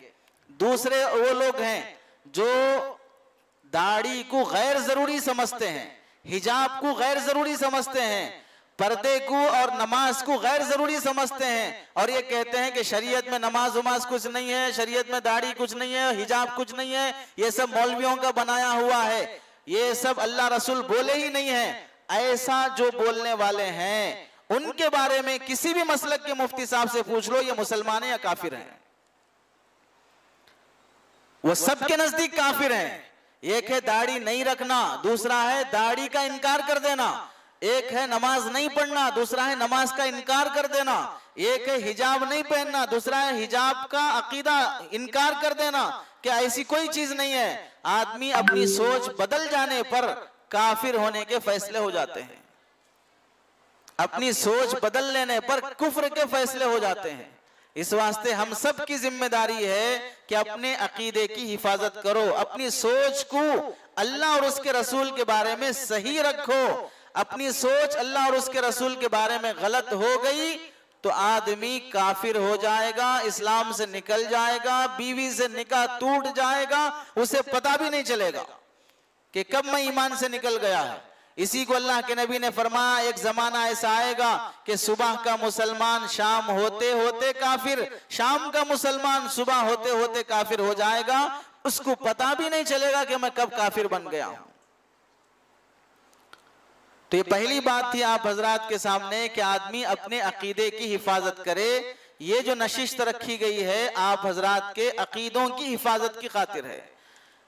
दूसरे वो लोग हैं जो दाढ़ी को गैर जरूरी समझते हैं, हिजाब को गैर जरूरी समझते हैं, पर्दे को और नमाज को गैर जरूरी समझते हैं और ये कहते हैं कि शरीयत में नमाज वमाज कुछ नहीं है, शरीयत में दाढ़ी कुछ नहीं है, हिजाब कुछ नहीं है, ये सब मौलवियों का बनाया हुआ है, ये सब अल्लाह रसूल बोले ही नहीं है। ऐसा जो बोलने वाले हैं उनके बारे में किसी भी मसलक के मुफ्ती साहब से पूछ लो, ये मुसलमान है या काफिर हैं, वो सबके नजदीक काफिर हैं। एक है दाढ़ी नहीं रखना, दूसरा है दाढ़ी का इनकार कर देना, एक है नमाज नहीं पढ़ना, दूसरा है नमाज का इनकार कर देना, एक है हिजाब नहीं पहनना, दूसरा है हिजाब का अकीदा इनकार कर देना कि ऐसी कोई चीज नहीं है। आदमी अपनी सोच बदल जाने पर काफिर होने के फैसले हो जाते हैं, अपनी सोच बदल लेने पर कुफ्र के फैसले हो जाते हैं। इस वास्ते हम सब की जिम्मेदारी है कि अपने अकीदे की हिफाजत करो, अपनी सोच को अल्लाह और उसके रसूल के बारे में सही रखो। अपनी सोच अल्लाह और उसके रसूल के बारे में गलत हो गई तो आदमी काफिर हो जाएगा, इस्लाम से निकल जाएगा, बीवी से निकाह टूट जाएगा, उसे पता भी नहीं चलेगा कि कब मैं ईमान से निकल गया है। इसी को अल्लाह के नबी ने फरमाया, एक जमाना ऐसा आएगा कि सुबह का मुसलमान शाम होते होते काफिर, शाम का मुसलमान सुबह होते होते काफिर हो जाएगा, उसको पता भी नहीं चलेगा कि मैं कब काफिर बन गया हूं। तो ये पहली बात थी आप हजरात के सामने कि आदमी अपने अकीदे की हिफाजत करे। ये जो नशिस्त रखी गई है आप हजरात के अकीदों की हिफाजत की खातिर है।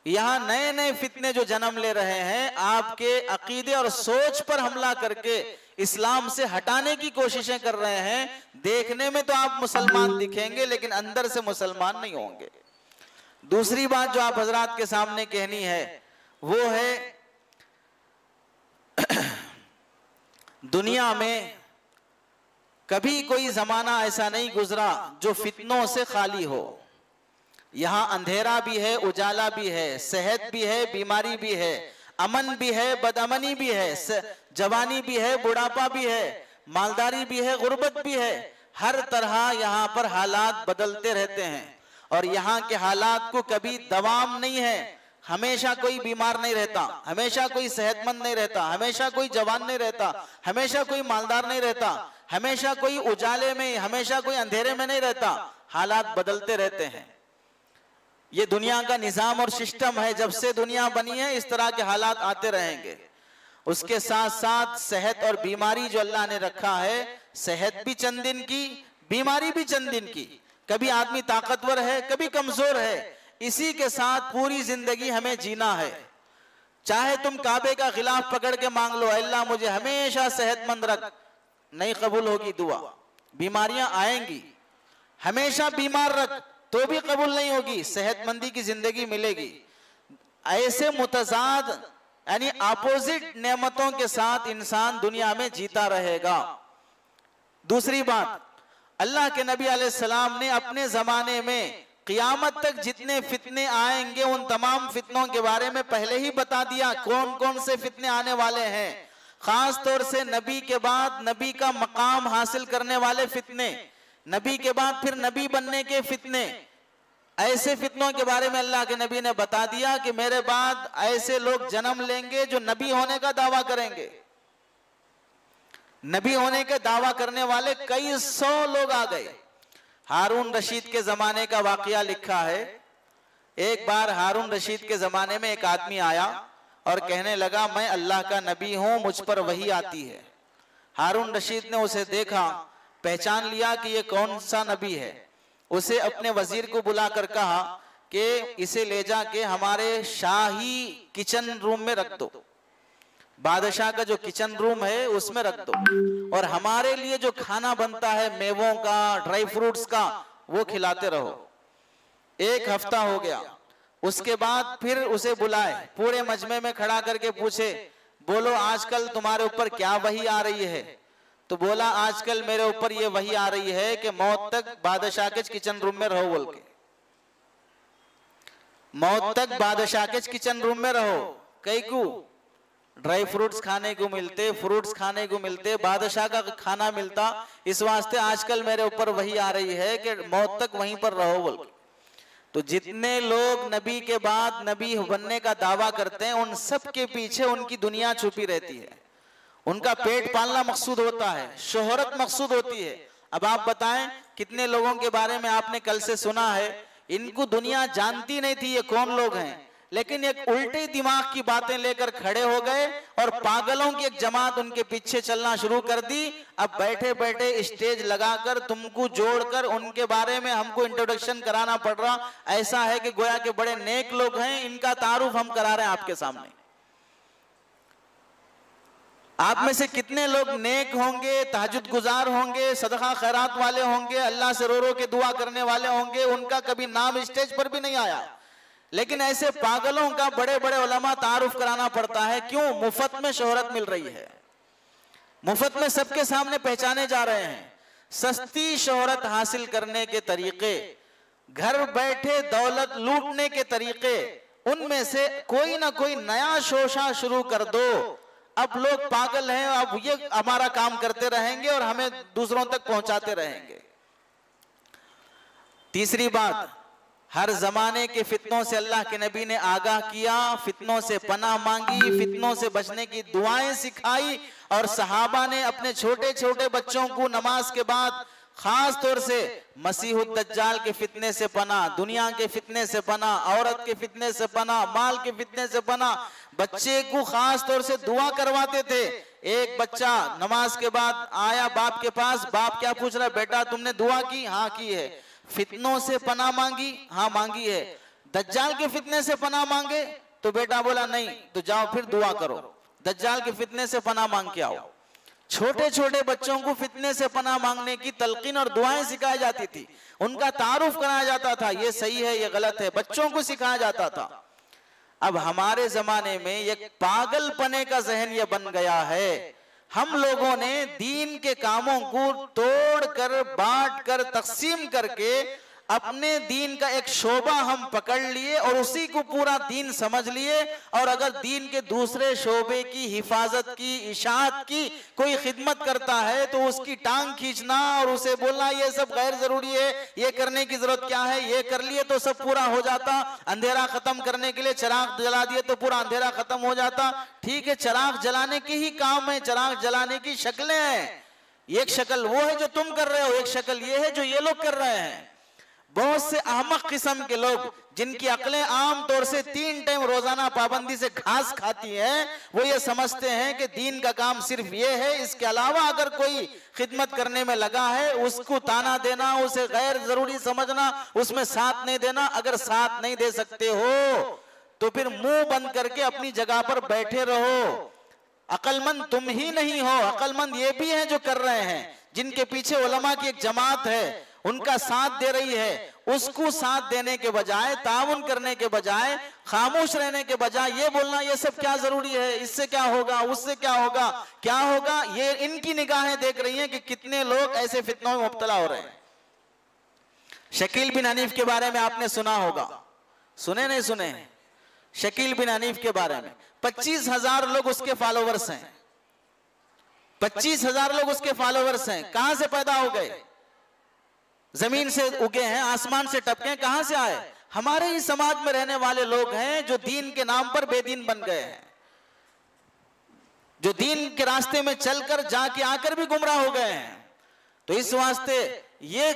यहाँ नए नए फितने जो जन्म ले रहे हैं आपके अकीदे और सोच पर हमला करके इस्लाम से हटाने की कोशिशें कर रहे हैं। देखने में तो आप मुसलमान दिखेंगे लेकिन अंदर से मुसलमान नहीं होंगे। दूसरी बात जो आप हजरात के सामने कहनी है वो है दुनिया में कभी कोई जमाना ऐसा नहीं गुजरा जो फितनों से खाली हो। यहाँ अंधेरा भी है, उजाला भी है, सेहत भी है, बीमारी भी है, अमन भी है, बदअमनी भी है, जवानी भी है, बुढ़ापा भी है, मालदारी भी है, गुर्बत भी है। हर तरह यहाँ पर हालात बदलते रहते हैं और यहाँ के हालात को कभी दवाम नहीं है। हमेशा कोई बीमार नहीं रहता, हमेशा कोई सेहतमंद नहीं रहता, हमेशा कोई जवान नहीं रहता, हमेशा कोई मालदार नहीं रहता, हमेशा कोई उजाले में, हमेशा कोई अंधेरे में नहीं रहता। हालात बदलते रहते हैं। ये दुनिया का निजाम और सिस्टम है। जब से दुनिया बनी है इस तरह के हालात आते रहेंगे। उसके साथ साथ सेहत और बीमारी जो अल्लाह ने रखा है, सेहत भी चंद दिन की, बीमारी भी चंद दिन की। कभी आदमी ताकतवर है, कभी कमजोर है। इसी के साथ पूरी जिंदगी हमें जीना है। चाहे तुम काबे का खिलाफ पकड़ के मांग लो, अल्लाह मुझे हमेशा सेहतमंद रख, नहीं कबूल होगी दुआ। बीमारियां आएंगी। हमेशा बीमार रख तो भी कबूल नहीं होगी, सेहतमंदी की जिंदगी मिलेगी। ऐसे मुतजाद यानी अपोजिट नेमतों के साथ इंसान दुनिया में जीता रहेगा। दूसरी बात, अल्लाह के नबी अलैहिस्सलाम ने अपने जमाने में क़ियामत तक जितने फितने आएंगे उन तमाम फितनों के बारे में पहले ही बता दिया कौन कौन से फितने आने वाले हैं। खास तौर से नबी के बाद नबी का मकाम हासिल करने वाले फितने, नबी के बाद फिर नबी बनने के फितने, ऐसे फितनों के बारे में अल्लाह के नबी ने बता दिया कि मेरे बाद ऐसे लोग जन्म लेंगे जो नबी होने का दावा करेंगे। नबी होने का दावा करने वाले कई सौ लोग आ गए। हारून रशीद के जमाने का वाकया लिखा है। एक बार हारून रशीद के जमाने में एक आदमी आया और कहने लगा मैं अल्लाह का नबी हूं, मुझ पर वही आती है। हारून रशीद ने उसे देखा, पहचान लिया कि ये कौन सा नबी है। उसे अपने वजीर को बुलाकर कहा कि इसे ले जाके हमारे शाही किचन रूम में रख दो, बादशाह का जो किचन रूम है उसमें रख दो, और हमारे लिए जो खाना बनता है मेवों का, ड्राई फ्रूट्स का, वो खिलाते रहो। एक हफ्ता हो गया। उसके बाद फिर उसे बुलाए, पूरे मजमे में खड़ा करके पूछे, बोलो आजकल तुम्हारे ऊपर क्या वही आ रही है? तो बोला आजकल मेरे ऊपर ये वही आ रही है कि मौत तक बादशाह के किचन रूम में रहो। बोल के मौत तक बादशाह के किचन रूम में रहो। कई को ड्राई फ्रूट्स खाने को मिलते, फ्रूट्स खाने को मिलते, बादशाह का खाना मिलता, इस वास्ते आजकल मेरे ऊपर वही आ रही है कि मौत तक वहीं पर रहो। बोल के तो जितने लोग नबी के बाद नबी बनने का दावा करते हैं उन सब के पीछे उनकी दुनिया छुपी रहती है। उनका पेट पालना मकसूद होता है, शोहरत मकसूद होती है। अब आप बताएं कितने लोगों के बारे में आपने कल से सुना है, इनको दुनिया जानती नहीं थी ये कौन लोग हैं, लेकिन एक उल्टे दिमाग की बातें लेकर खड़े हो गए और पागलों की एक जमात उनके पीछे चलना शुरू कर दी। अब बैठे बैठे स्टेज लगाकर तुमको जोड़कर उनके बारे में हमको इंट्रोडक्शन कराना पड़ रहा। ऐसा है कि गोया के बड़े नेक लोग हैं, इनका तारुफ हम करा रहे हैं आपके सामने। आप में से कितने लोग नेक होंगे, तहज्जुद गुजार होंगे, सदका खैरात वाले होंगे, अल्लाह से रो रो के दुआ करने वाले होंगे, उनका कभी नाम स्टेज पर भी नहीं आया, लेकिन ऐसे पागलों का बड़े बड़े उलमा तारुफ कराना पड़ता है। क्यों? मुफ्त में शोहरत मिल रही है, मुफ्त में सबके सामने पहचाने जा रहे हैं। सस्ती शोहरत हासिल करने के तरीके, घर बैठे दौलत लूटने के तरीके, उनमें से कोई ना कोई नया शोशा शुरू कर दो। अब लोग पागल हैं, अब ये हमारा काम करते रहेंगे और हमें दूसरों तक पहुंचाते रहेंगे। तीसरी बात, हर जमाने के फितनों से अल्लाह के नबी ने आगाह किया, फितनों से पनाह मांगी, फितनों से बचने की दुआएं सिखाई, और सहाबा ने अपने छोटे छोटे बच्चों को नमाज के बाद खास तौर से मसीहुद दज्जाल के फितने से पनाह, दुनिया के फितने से पनाह, औरत के फितने से पनाह, माल के फितने से पनाह, बच्चे को खास तौर से दुआ करवाते थे। एक बच्चा नमाज के बाद आया बाप के पास, बाप क्या पूछ रहा है, बेटा तुमने दुआ की? हाँ की है। फितनों से पनाह मांगी? हाँ मांगी है। दज्जाल के फितने से पनाह मांगे? तो बेटा बोला नहीं। तो जाओ फिर दुआ करो, दज्जाल के फितने से पनाह मांग के आओ। छोटे छोटे बच्चों को फितने से पनाह मांगने की तलकीन और दुआएं सिखाई जाती थी, उनका तारुफ कराया जाता था, ये सही है ये गलत है, बच्चों को सिखाया जाता था। अब हमारे जमाने में एक पागलपने का जहन ये बन गया है, हम लोगों ने दीन के कामों को तोड़कर, बांटकर, तकसीम करके अपने दीन का एक शोबा हम पकड़ लिए और उसी को पूरा दीन समझ लिए। और अगर दीन के दूसरे शोबे की हिफाजत की, इशाअत की कोई खिदमत करता है तो उसकी टांग खींचना और उसे बोलना ये सब गैर जरूरी है, ये करने की जरूरत क्या है, ये कर लिए तो सब पूरा हो जाता, अंधेरा खत्म करने के लिए चिराग जला दिए तो पूरा अंधेरा खत्म हो जाता। ठीक है, चिराग जलाने के ही काम है, चिराग जलाने की शक्लें हैं। एक शक्ल वो है जो तुम कर रहे हो, एक शक्ल ये है जो ये लोग कर रहे हैं। बहुत से अहमक किस्म के लोग जिनकी अक्लें आम तौर से 3 टाइम रोजाना पाबंदी से घास खाती हैं, वो ये समझते हैं कि दीन का काम सिर्फ ये है, इसके अलावा अगर कोई खिदमत करने में लगा है उसको ताना देना, उसे गैर जरूरी समझना, उसमें साथ नहीं देना। अगर साथ नहीं दे सकते हो तो फिर मुंह बंद करके अपनी जगह पर बैठे रहो। अक्लमंद तुम ही नहीं हो, अक्लमंद ये भी हैं जो कर रहे हैं, जिनके पीछे उलमा की एक जमात है, उनका साथ दे रही है। उसको साथ देने के बजाय, ताउन करने के बजाय, खामोश रहने के बजाय ये बोलना ये सब क्या जरूरी है, इससे क्या होगा, उससे क्या होगा, क्या होगा, ये इनकी निगाहें देख रही हैं कि कितने लोग ऐसे फितनों में मुब्तला हो रहे हैं। शकील बिन हनीफ के बारे में आपने सुना होगा, सुने नहीं सुने? शकील बिन हनीफ के बारे में 25,000 लोग उसके फॉलोवर्स हैं, 25,000 लोग उसके फॉलोवर्स हैं। कहां से पैदा हो गए? जमीन से उगे हैं, आसमान से टपके, कहां से आए? हमारे ही समाज में रहने वाले लोग हैं जो दीन के नाम पर बेदीन बन गए हैं, जो दीन के रास्ते में चलकर जाके आकर भी गुमराह हो गए हैं। तो इस वास्ते ये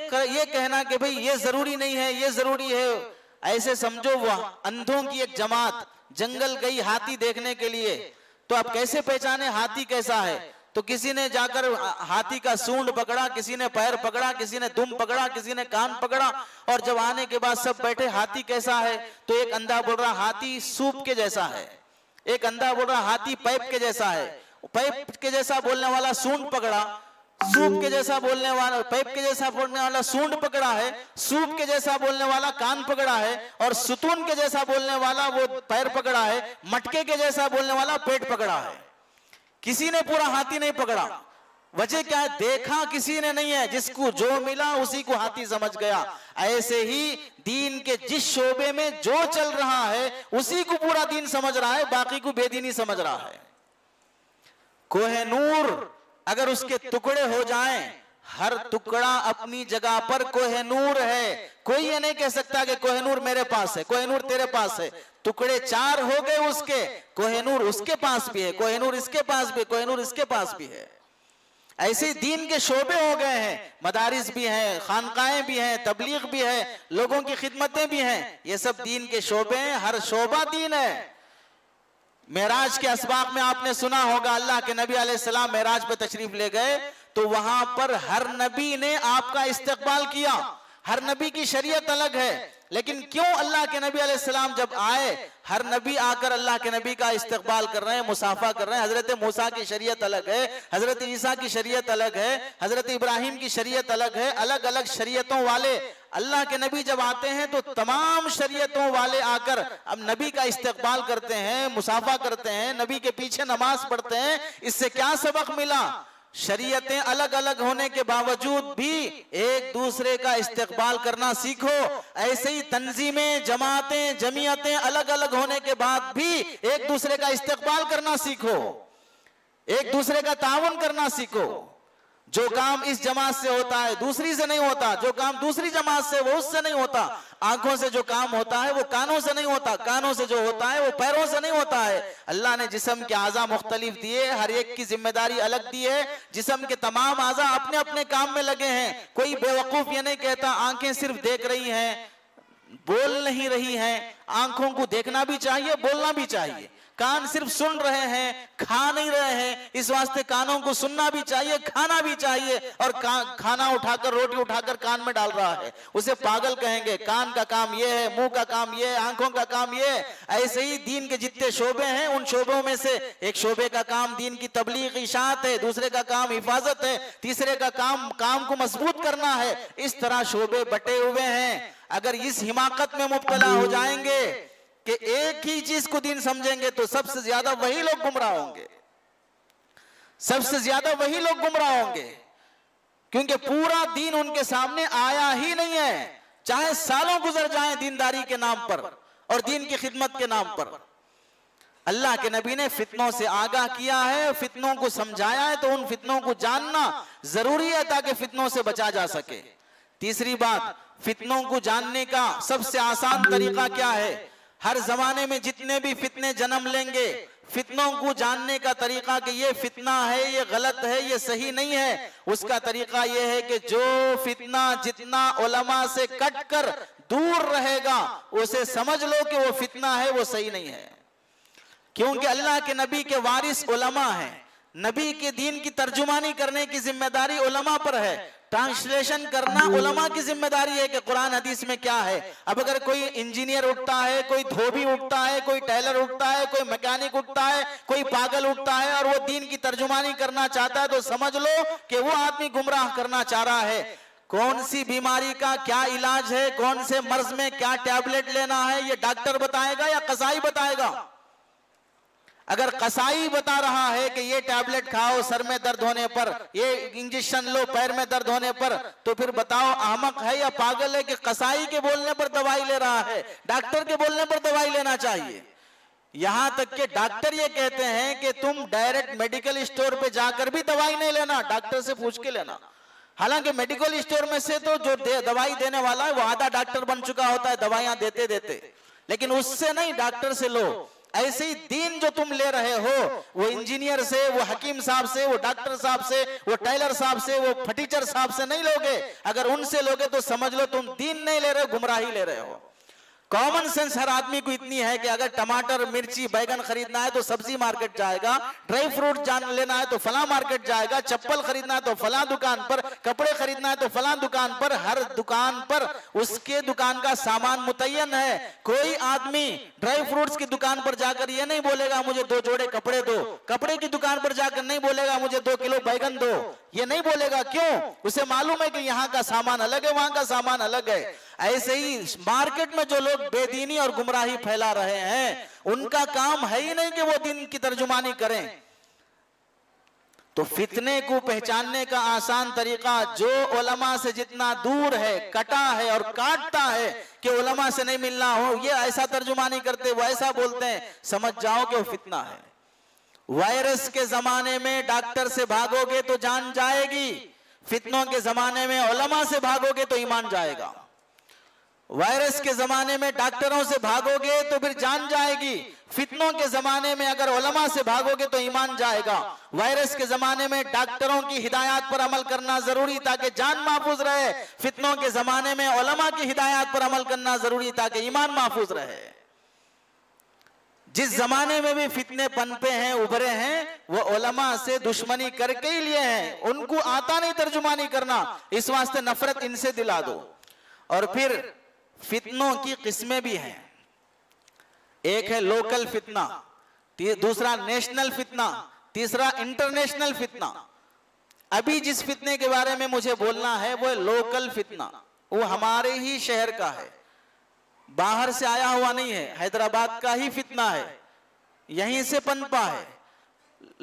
कहना कि भाई ये जरूरी नहीं है, ये जरूरी है, ऐसे समझो वो अंधों की एक जमात जंगल गई हाथी देखने के लिए, तो आप कैसे पहचाने हाथी कैसा है? तो किसी ने जाकर हाथी का सूंड पकड़ा, किसी ने पैर पकड़ा, किसी ने दुम पकड़ा, किसी ने कान पकड़ा, और जब आने के बाद सब बैठे हाथी कैसा है, तो एक अंधा बोल रहा हाथी सूप के जैसा है, एक अंधा बोल रहा हाथी पाइप के जैसा है। पाइप के जैसा बोलने वाला सूंड पकड़ा, सूप के जैसा बोलने वाला, पाइप के जैसा बोलने वाला सूंड पकड़ा है, सूप के जैसा बोलने वाला कान पकड़ा है, और सुतून के जैसा बोलने वाला वो पैर पकड़ा है, मटके के जैसा बोलने वाला पेट पकड़ा है। किसी ने पूरा हाथी नहीं पकड़ा। वजह क्या है? देखा किसी ने नहीं है, जिसको जो मिला उसी को हाथी समझ गया। ऐसे ही दीन के जिस शोबे में जो चल रहा है उसी को पूरा दीन समझ रहा है, बाकी को बेदीनी समझ रहा है। कोहेनूर अगर उसके टुकड़े हो जाएं, हर टुकड़ा अपनी जगह पर कोहेनूर है। कोई ये नहीं कह सकता कि कोहेनूर मेरे पास है, कोहेनूर तेरे पास है। टुकड़े 4 हो गए उसके, कोहेनूर उसके पास भी है, कोहेनूर इसके पास भी, कोहेनूर इसके पास भी है। ऐसे दीन के शोबे हो गए हैं, मदारिस भी हैं, खानकाएं भी हैं, तबलीग भी है, लोगों की खिदमतें भी हैं, ये सब दीन के शोबे हैं, हर शोबा दीन है। मेराज के असबाक में आपने सुना होगा, अल्लाह के नबी अलैहिस्सलाम मेराज पे तशरीफ ले गए तो वहां पर हर नबी ने आपका इस्तकबाल किया। हर नबी की शरीयत अलग है, लेकिन क्यों अल्लाह के नबी अलैहिस्सलाम जब आए, हर नबी आकर अल्लाह के नबी का इस्तकबाल कर रहे हैं, मुसाफा कर रहे हैं। हजरत मूसा की शरीयत अलग है, हजरत ईसा की शरीयत अलग है, हजरत इब्राहिम की शरीयत अलग है। अलग अलग शरीयतों वाले अल्लाह के नबी जब आते हैं तो तमाम शरीयतों वाले आकर अब नबी का इस्तकबाल करते हैं, मुसाफा करते हैं, नबी के पीछे नमाज पढ़ते हैं। इससे क्या सबक मिला? शरीयतें अलग अलग होने के बावजूद भी एक दूसरे का इस्तकबाल करना सीखो। ऐसे ही तंजीमें, जमातें, जमीयतें अलग अलग होने के बाद भी एक दूसरे का इस्तकबाल करना सीखो। एक दूसरे का ताउन करना सीखो। जो काम इस जमात से होता है दूसरी से नहीं होता, जो काम दूसरी जमात से वो उससे नहीं होता। आंखों से जो काम होता है वो कानों से नहीं होता, कानों से जो होता है वो पैरों से नहीं होता है। अल्लाह ने जिस्म के आज़ा मुख्तलिफ दिए, हर एक की जिम्मेदारी अलग दी है। जिस्म के तमाम आज़ा अपने अपने काम में लगे हैं। कोई बेवकूफ ये नहीं कहता आंखें सिर्फ देख रही हैं, बोल नहीं रही हैं। आंखों को देखना भी चाहिए, बोलना भी चाहिए। कान सिर्फ सुन रहे हैं, खा नहीं रहे हैं, इस वास्ते कानों को सुनना भी चाहिए, खाना भी चाहिए। और खाना उठाकर, रोटी उठाकर कान में डाल रहा है, उसे पागल कहेंगे। कान का काम ये है, मुंह का काम ये है, आंखों का काम ये है। ऐसे ही दीन के जितने शोबे हैं, उन शोबों में से एक शोबे का काम दीन की तबलीग इशाअत है, दूसरे का काम हिफाजत है, तीसरे का काम को मजबूत करना है। इस तरह शोबे बटे हुए हैं। अगर इस हिमाकत में मुब्तला हो जाएंगे कि एक ही चीज को दीन समझेंगे तो सबसे ज्यादा वही लोग गुमराह होंगे, सबसे ज्यादा वही लोग गुमराह होंगे। क्योंकि पूरा दीन उनके सामने आया ही नहीं है। चाहे सालों गुजर जाएं दीनदारी के नाम पर और दीन की खिदमत के नाम पर। अल्लाह के नबी ने फितनों से आगाह किया है, फितनों को समझाया है, तो उन फितनों को जानना जरूरी है ताकि फितनों से बचा जा सके। तीसरी बात, फितनों को जानने का सबसे आसान तरीका क्या है? हर जमाने में जितने भी फितने जन्म लेंगे, फितनों को जानने का तरीका कि ये फितना है, ये गलत है, ये सही नहीं है, उसका तरीका ये है कि जो फितना जितना उलमा से कट कर दूर रहेगा उसे समझ लो कि वो फितना है, वो सही नहीं है। क्योंकि अल्लाह के नबी के वारिस उलमा हैं। नबी के दीन की तर्जुमानी करने की जिम्मेदारी उलमा पर है। ट्रांसलेशन करना उलमा की जिम्मेदारी है कि कुरान हदीस में क्या है। अब अगर कोई इंजीनियर उठता है, कोई धोबी उठता है, कोई टेलर उठता है, कोई मैकेनिक उठता है, कोई पागल उठता है और वो दीन की तर्जुमानी करना चाहता है, तो समझ लो कि वो आदमी गुमराह करना चाह रहा है। कौन सी बीमारी का क्या इलाज है, कौन से मर्ज में क्या टैबलेट लेना है, ये डॉक्टर बताएगा या कसाई बताएगा? अगर कसाई बता रहा है कि ये टैबलेट खाओ सर में दर्द होने पर, ये इंजेक्शन लो पैर में दर्द होने पर, तो फिर बताओ अहमक है या पागल है कि कसाई के बोलने पर दवाई ले रहा है, डॉक्टर के बोलने पर दवाई लेना चाहिए। यहां तक कि डॉक्टर ये कहते हैं कि तुम डायरेक्ट मेडिकल स्टोर पे जाकर भी दवाई नहीं लेना, डॉक्टर से पूछ के लेना। हालांकि मेडिकल स्टोर में से तो जो दवाई देने वाला है वो आधा डॉक्टर बन चुका होता है दवाइयां देते देते, लेकिन उससे नहीं, डॉक्टर से लो। ऐसे ही दीन जो तुम ले रहे हो, वो इंजीनियर से, वो हकीम साहब से, वो डॉक्टर साहब से, वो टेलर साहब से, वो फटीचर साहब से नहीं लोगे। अगर उनसे लोगे तो समझ लो तुम दीन नहीं ले रहे हो, गुमराही ले रहे हो। कॉमन सेंस हर आदमी को इतनी है कि अगर टमाटर मिर्ची बैगन खरीदना है तो सब्जी मार्केट जाएगा, ड्राई फ्रूट जान लेना है तो फला मार्केट जाएगा, चप्पल खरीदना है तो फला दुकान पर, कपड़े खरीदना है तो फला दुकान पर। हर दुकान पर उसके दुकान का सामान मुतय्यन है। कोई आदमी ड्राई फ्रूट्स की दुकान पर जाकर ये नहीं बोलेगा मुझे 2 जोड़े कपड़े दो, कपड़े की दुकान पर जाकर नहीं बोलेगा मुझे 2 किलो बैगन दो, ये नहीं बोलेगा। क्यों? उसे मालूम है कि यहाँ का सामान अलग है, वहां का सामान अलग है। ऐसे ही मार्केट में जो लोग बेदीनी और गुमराही फैला रहे हैं, उनका काम है ही नहीं कि वो दीन की तर्जुमानी करें। तो फितने को पहचानने का आसान तरीका, जो उलमा से जितना दूर है, कटा है और काटता है कि उलमा से नहीं मिलना हो, ये ऐसा तर्जुमानी करते, वो ऐसा बोलते हैं, समझ जाओ कि वो फितना है। वायरस के जमाने में डॉक्टर से भागोगे तो जान जाएगी, फितनों के जमाने में उलमा से भागोगे तो ईमान जाएगा। वायरस के जमाने में डॉक्टरों से भागोगे तो फिर जान जाएगी, फितनों के जमाने में अगर उलमा से भागोगे तो ईमान जाएगा। वायरस के जमाने में डॉक्टरों की हिदायत पर अमल करना जरूरी ताकि जान महफूज रहे, फितनों के जमाने में उलमा की हिदायत पर अमल करना जरूरी ताकि ईमान महफूज रहे। जिस जमाने में भी फितने पनपे हैं, उभरे हैं, वो उलमा से दुश्मनी करके ही लिए हैं। उनको आता नहीं तर्जुमानी करना, इस वास्ते नफरत इनसे दिला दो। और फिर फितनों की किस्में भी हैं। एक है लोकल फितना, दूसरा नेशनल फितना, तीसरा इंटरनेशनल फितना। अभी जिस फितने के बारे में मुझे बोलना है वो है लोकल फितना। वो हमारे ही शहर का है, बाहर से आया हुआ नहीं है, हैदराबाद का ही फितना है, यहीं से पनपा है,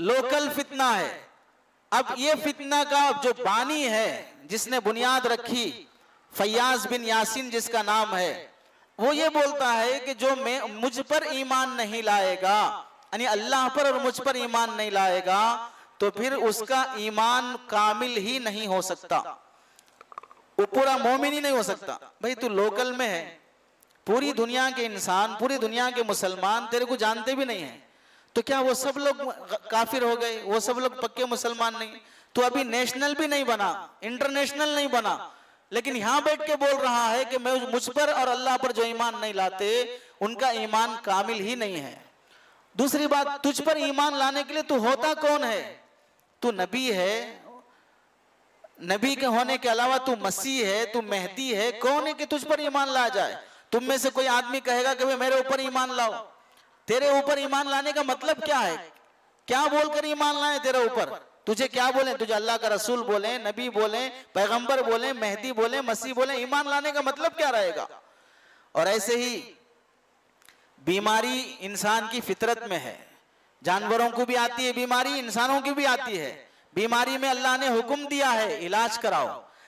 लोकल फितना है। अब ये फितना का जो बानी है, जिसने बुनियाद रखी, फैयाज बिन यासीन जिसका नाम है, वो ये बोलता है कि जो मुझ पर ईमान नहीं लाएगा, यानी अल्लाह पर और मुझ पर ईमान नहीं लाएगा, तो फिर उसका ईमान कामिल ही नहीं हो सकता, वो पूरा मोमिन ही नहीं हो सकता। भाई तू लोकल में है, पूरी दुनिया के इंसान, पूरी दुनिया के मुसलमान तेरे को जानते भी नहीं है, तो क्या वो सब लोग काफिर हो गए, वो सब लोग पक्के मुसलमान नहीं? तो अभी नेशनल भी नहीं बना, इंटरनेशनल नहीं बना, लेकिन यहां बैठ के बोल रहा है कि मैं मुझ पर और अल्लाह पर जो ईमान नहीं लाते उनका ईमान कामिल ही नहीं है। दूसरी बात, तुझ पर ईमान लाने के लिए तू होता कौन है? तू नबी है, नबी के होने के अलावा तू मसीह है, तू मेहदी है, कौन है कि तुझ पर ईमान ला जाए? तुम में से कोई आदमी कहेगा कि भाई मेरे ऊपर ईमान लाओ, तेरे ऊपर ईमान लाने का मतलब क्या है? क्या बोलकर ईमान लाए तेरे ऊपर? तुझे क्या बोले? तुझे अल्लाह का रसूल बोले, नबी बोले, पैगंबर बोले, मेहदी बोले, मसीह बोले, ईमान लाने का मतलब क्या रहेगा? और ऐसे ही बीमारी इंसान की फितरत में है, जानवरों को भी आती है बीमारी, इंसानों की भी आती है। बीमारी में अल्लाह ने हुक्म दिया है इलाज कराओ,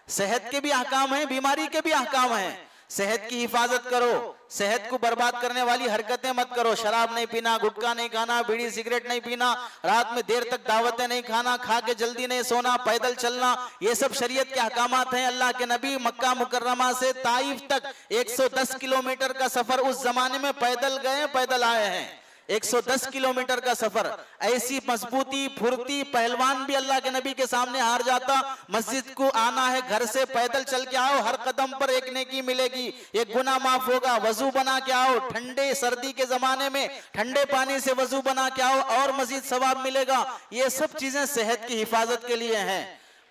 सेहत के भी अहकाम हैं, बीमारी के भी अहकाम हैं। सेहत की हिफाजत करो, सेहत को बर्बाद करने वाली हरकतें मत करो, शराब नहीं पीना, गुटखा नहीं खाना, बीड़ी सिगरेट नहीं पीना, रात में देर तक दावतें नहीं खाना, खा के जल्दी नहीं सोना, पैदल चलना, ये सब शरीयत के अहकामात हैं। अल्लाह के नबी मक्का मुकर्रमा से ताइफ तक 110 किलोमीटर का सफर उस जमाने में पैदल गए, पैदल आए हैं। 110 किलोमीटर का सफर, ऐसी मजबूती फुर्ती पहलवान भी अल्लाह के नबी के सामने हार जाता। मस्जिद को आना है, घर से पैदल चल के आओ, हर कदम पर एक नेकी मिलेगी, एक गुनाह माफ होगा। वजू बना के आओ, ठंडे सर्दी के जमाने में ठंडे पानी से वजू बना के आओ और मजीद सवाब मिलेगा। ये सब चीजें सेहत की हिफाजत के लिए हैं।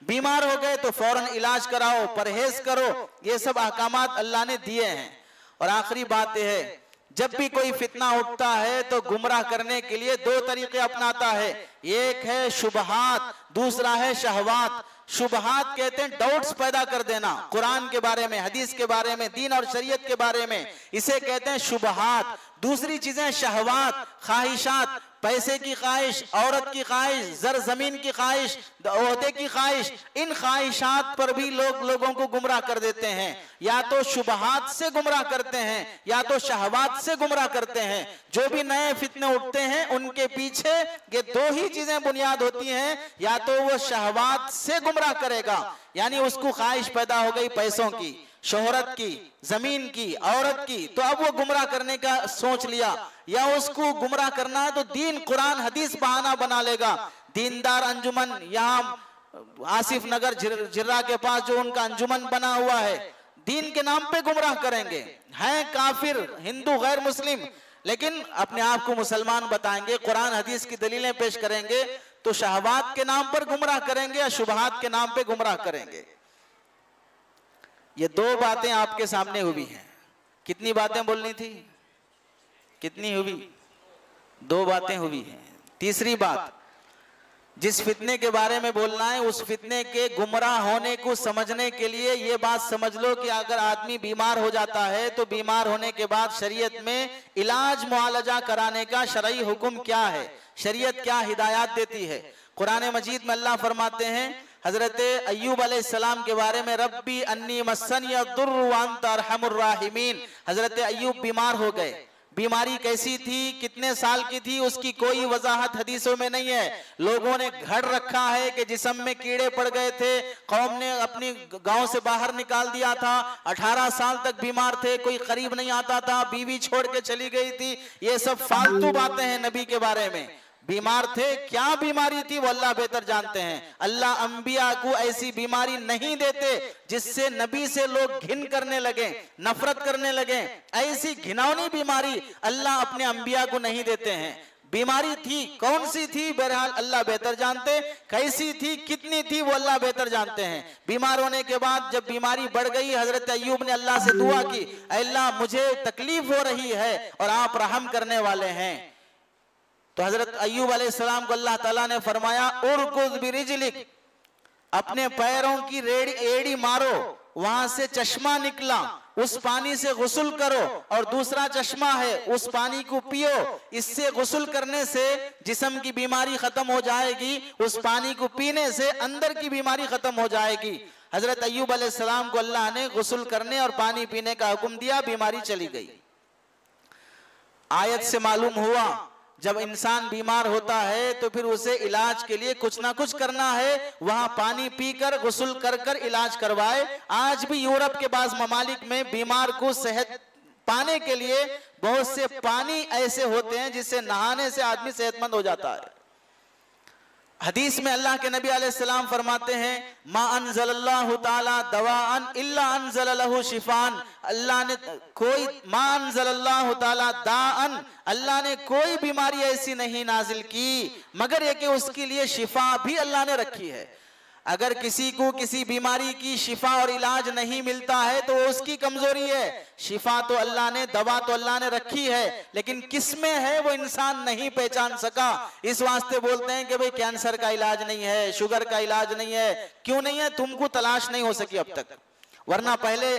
बीमार हो गए तो फौरन इलाज कराओ, परहेज करो, ये सब अहकामात अल्लाह ने दिए हैं। और आखिरी बात यह है, जब भी कोई फितना उठता है तो गुमराह करने के लिए दो तरीके अपनाता है, एक है शुबहात, दूसरा है शहवात। शुबहात कहते हैं डाउट्स पैदा कर देना कुरान के बारे में, हदीस के बारे में, दीन और शरीयत के बारे में, इसे कहते हैं शुबहात। दूसरी चीजें शहवात, ख्वाहिशात, पैसे की ख्वाहिश, औरत की ख्वाहिश, जर जमीन की ख्वाहिश, ओहदे की ख्वाहिश। इन ख्वाहिशात पर भी लोगों को गुमराह कर देते हैं। या तो शुबहात से गुमराह करते हैं या तो शहवात से गुमराह करते हैं। जो भी नए फितने उठते हैं उनके पीछे ये दो ही चीजें बुनियाद होती हैं, या तो वो शहवात से गुमराह करेगा, यानी उसको ख्वाहिश पैदा हो गई पैसों की, शोहरत की, जमीन की, औरत की, तो अब वो गुमराह करने का सोच लिया। या उसको गुमराह करना है तो दीन कुरान हदीस बहाना बना लेगा। दीनदार अंजुमन, यहाँ आसिफ नगर जिर्रा के पास जो उनका अंजुमन बना हुआ है, दीन के नाम पे गुमराह करेंगे। हैं काफिर, हिंदू, गैर मुस्लिम, लेकिन अपने आप को मुसलमान बताएंगे, कुरान हदीस की दलीलें पेश करेंगे। तो शहवात के नाम पर गुमराह करेंगे या शुबहात के नाम पे गुमराह करेंगे। ये दो बातें आपके सामने हुई हैं। कितनी बातें बोलनी थी? कितनी हुई? दो बातें हुई हैं। तीसरी बात, जिस फितने के बारे में बोलना है उस फितने के गुमराह होने को समझने के लिए ये बात समझ लो कि अगर आदमी बीमार हो जाता है तो बीमार होने के बाद शरीयत में इलाज मुआलजा कराने का शरई हुक्म क्या है, शरीयत क्या हिदायत देती है। कुरान मजीद में अल्लाह फरमाते हैं हजरत अय्यूब अलैहिस्सलाम के बारे में, रब्बी अन्नी मस्सनी अद्दुर्रु व अंत अरहमुर राहिमीन। हजरत अय्यूब बीमार हो गए। बीमारी कैसी थी, कितने साल की थी, उसकी कोई वजाहत हदीसों में नहीं है। लोगों ने घड़ रखा है कि जिस्म में कीड़े पड़ गए थे, कौम ने अपनी गांव से बाहर निकाल दिया था, 18 साल तक बीमार थे, कोई करीब नहीं आता था, बीवी छोड़ के चली गई थी। ये सब फालतू बातें हैं नबी के बारे में। बीमार थे, क्या बीमारी थी वो अल्लाह बेहतर जानते हैं। अल्लाह अंबिया को ऐसी बीमारी नहीं देते जिससे नबी से लोग घिन करने लगे, नफरत करने लगे। ऐसी घिनौनी बीमारी अल्लाह अपने अंबिया को नहीं देते हैं। बीमारी थी, कौन सी थी, बहरहाल अल्लाह बेहतर जानते, कैसी थी, कितनी थी वो अल्लाह बेहतर जानते हैं। बीमार होने के बाद जब बीमारी बढ़ गई, हजरत अय्यूब ने अल्लाह से दुआ की, अल्लाह मुझे तकलीफ हो रही है और आप रहम करने वाले हैं। तो हजरत अय्यूब अलैहिस्सलाम को अल्लाह ताला ने फरमाया, उरकुद बिरिजलिक, अपने पैरों की एड़ी मारो, वहां से चश्मा निकला, उस पानी से गुस्ल करो, और दूसरा चश्मा है उस पानी को पियो। इससे गुस्ल करने से जिस्म की बीमारी खत्म हो जाएगी, उस पानी को पीने से अंदर की बीमारी खत्म हो जाएगी। हजरत अय्यूब अलैहिस्सलाम को अल्लाह ने गुस्ल करने और पानी पीने का हुक्म दिया, बीमारी चली गई। आयत से मालूम हुआ जब इंसान बीमार होता है तो फिर उसे इलाज के लिए कुछ ना कुछ करना है, वहां पानी पीकर गुस्ल कर कर इलाज करवाए। आज भी यूरोप के बाद ममालिक में बीमार को सेहत पाने के लिए बहुत से पानी ऐसे होते हैं जिससे नहाने से आदमी सेहतमंद हो जाता है। हदीस में अल्लाह के नबी अलैहिस्सलाम फरमाते हैं, मा अनज़लल्लाहु ताला दवाअन इल्ला अनज़ल लहु शिफान, अल्लाह ने कोई मा अनज़लल्लाहु ताला दाअन, अल्लाह ने कोई बीमारी ऐसी नहीं नाजिल की मगर ये कि उसके लिए शिफा भी अल्लाह ने रखी है। अगर किसी को किसी बीमारी की शिफा और इलाज नहीं मिलता है तो वो उसकी कमजोरी है। शिफा तो अल्लाह ने, दवा तो अल्लाह ने रखी है, लेकिन किसमें है वो इंसान नहीं पहचान सका। इस वास्ते बोलते हैं कि भाई कैंसर का इलाज नहीं है, शुगर का इलाज नहीं है। क्यों नहीं है? तुमको तलाश नहीं हो सकी अब तक, वरना पहले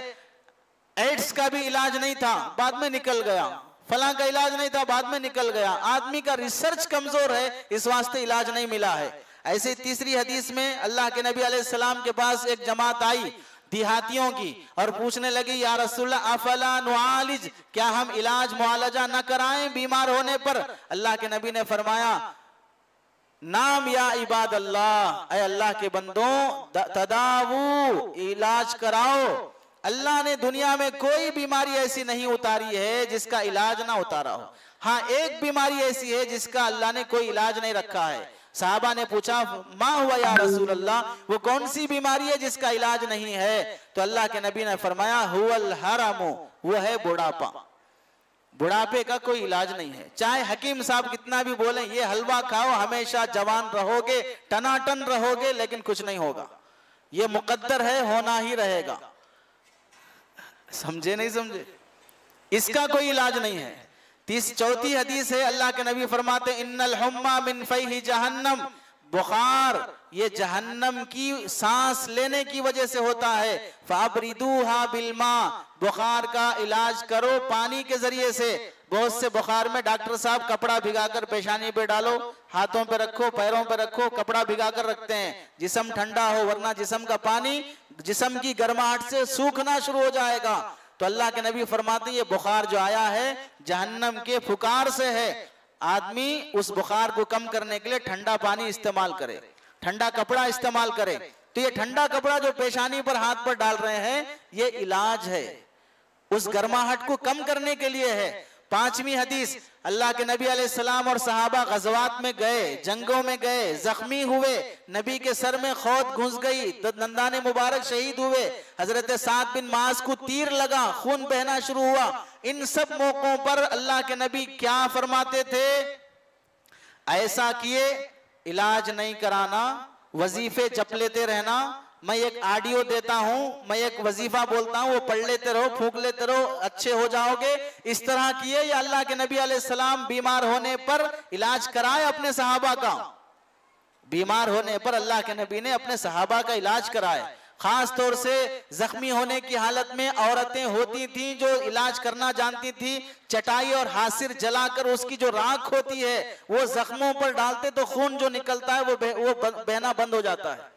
एड्स का भी इलाज नहीं था, बाद में निकल गया। फलां का इलाज नहीं था, बाद में निकल गया। आदमी का रिसर्च कमजोर है, इस वास्ते इलाज नहीं मिला है। ऐसे तीसरी हदीस में अल्लाह के नबी अलैहिस्सलाम के पास एक जमात आई देहातियों की और पूछने लगी, या रसूलल्लाह अफला नुआलिज, क्या हम इलाज मुआलजा न कराएं बीमार होने पर? अल्लाह के नबी ने फरमाया, नाम या इबाद अल्लाह, ऐ अल्लाह के बंदों तदावू, इलाज कराओ। अल्लाह ने दुनिया में कोई बीमारी ऐसी नहीं उतारी है जिसका इलाज ना उतारा हो। हाँ, एक बीमारी ऐसी है जिसका अल्लाह ने कोई इलाज नहीं रखा है। साहबा ने पूछा, मा हुआ या रसूल अल्लाह, वो कौन सी बीमारी है जिसका इलाज नहीं है? तो अल्लाह के नबी ने फरमाया, हुवल हरमु, वो है बुढ़ापा। बुढ़ापे का कोई इलाज नहीं है। चाहे हकीम साहब कितना भी बोले ये हलवा खाओ हमेशा जवान रहोगे, टनाटन रहोगे, लेकिन कुछ नहीं होगा। ये मुकद्दर है, होना ही रहेगा। समझे नहीं समझे? इसका कोई इलाज नहीं है। चौथी हदीस है, अल्लाह के नबी फरमाते, इन्नल हुम्मा मिन फैहि जहन्नम, बुखार ये जहन्नम की सांस लेने की वजह से होता है। फाबरिदूहा बिलमा, बुखार का इलाज करो पानी के जरिए से। बहुत से बुखार में डॉक्टर साहब कपड़ा भिगाकर पेशानी पे डालो, हाथों पे रखो, पैरों पे रखो, कपड़ा भिगाकर रखते हैं जिस्म ठंडा हो, वरना जिस्म का पानी जिस्म की गर्माहट से सूखना शुरू हो जाएगा। तो अल्लाह के नबी फरमाते हैं, ये बुखार जो आया है जहन्नम के फुकार से है। आदमी उस बुखार को कम करने के लिए ठंडा पानी इस्तेमाल करे, ठंडा कपड़ा इस्तेमाल करे। तो ये ठंडा कपड़ा जो पेशानी पर हाथ पर डाल रहे हैं, ये इलाज है, उस गर्माहट को कम करने के लिए है। पांचवी हदीस, अल्लाह के नबी अलैहिस्सलाम और सहाबा गज़वात में गए, जंगों में गए, जख्मी हुए, नबी के सर में खौत घुस गई, दंदाने मुबारक शहीद हुए, हजरत साद बिन मास को तीर लगा, खून बहना शुरू हुआ। इन सब मौकों पर अल्लाह के नबी क्या फरमाते थे? ऐसा किए इलाज नहीं कराना, वजीफे जप लेते रहना। मैं एक ऑडियो देता हूं, मैं एक वजीफा बोलता हूं, वो पढ़ लेते रहो, फूंक लेते रहो, अच्छे हो जाओगे। इस तरह किए या अल्लाह के नबी अलैहिस्सलाम बीमार होने पर इलाज कराए अपने सहाबा का। बीमार होने पर अल्लाह के नबी ने अपने सहाबा का इलाज कराए। खास तौर से जख्मी होने की हालत में औरतें होती थी जो इलाज करना जानती थी, चटाई और हासिर जलाकर उसकी जो राख होती है वो जख्मों पर डालते तो खून जो निकलता है वो बहना बंद हो जाता है।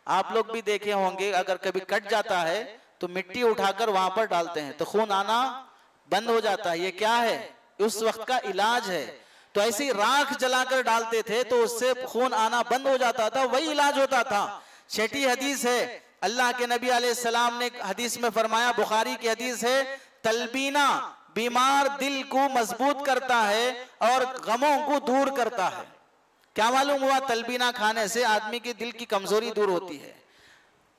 आप लोग भी देखे होंगे, अगर कभी कट जाता है तो मिट्टी उठाकर वहां पर डालते हैं तो खून आना बंद हो जाता है। ये क्या है? उस वक्त का इलाज है। तो ऐसी राख जलाकर डालते थे तो उससे खून आना बंद हो जाता था, वही इलाज होता था। छठी हदीस है, अल्लाह के नबी अलैहिस्सलाम ने हदीस में फरमाया, बुखारी की हदीस है, तलबीना बीमार दिल को मजबूत करता है और गमों को दूर करता है। क्या मालूम हुआ? तलबीना खाने से आदमी की दिल की कमजोरी दूर होती है।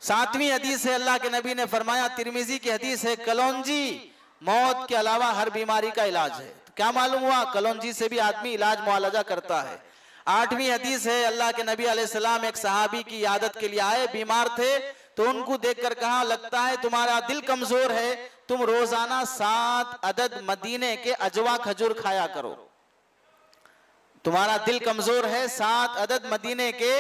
सातवीं हदीस है, अल्लाह के नबी ने फरमाया, तिरमिजी की हदीस है, कलौंजी मौत के अलावा हर बीमारी का इलाज है। तो क्या मालूम हुआ? कलौंजी से भी आदमी इलाज मुआलजा करता है। आठवीं हदीस है, अल्लाह के नबी अलैहिस्सलाम एक सहाबी की इयादत के लिए आए, बीमार थे, तो उनको देखकर कहा, लगता है तुम्हारा दिल कमजोर है, तुम रोजाना 7 अदद मदीने के अजवा खजूर खाया करो। तुम्हारा दिल कमजोर है, 7 अदद मदीने के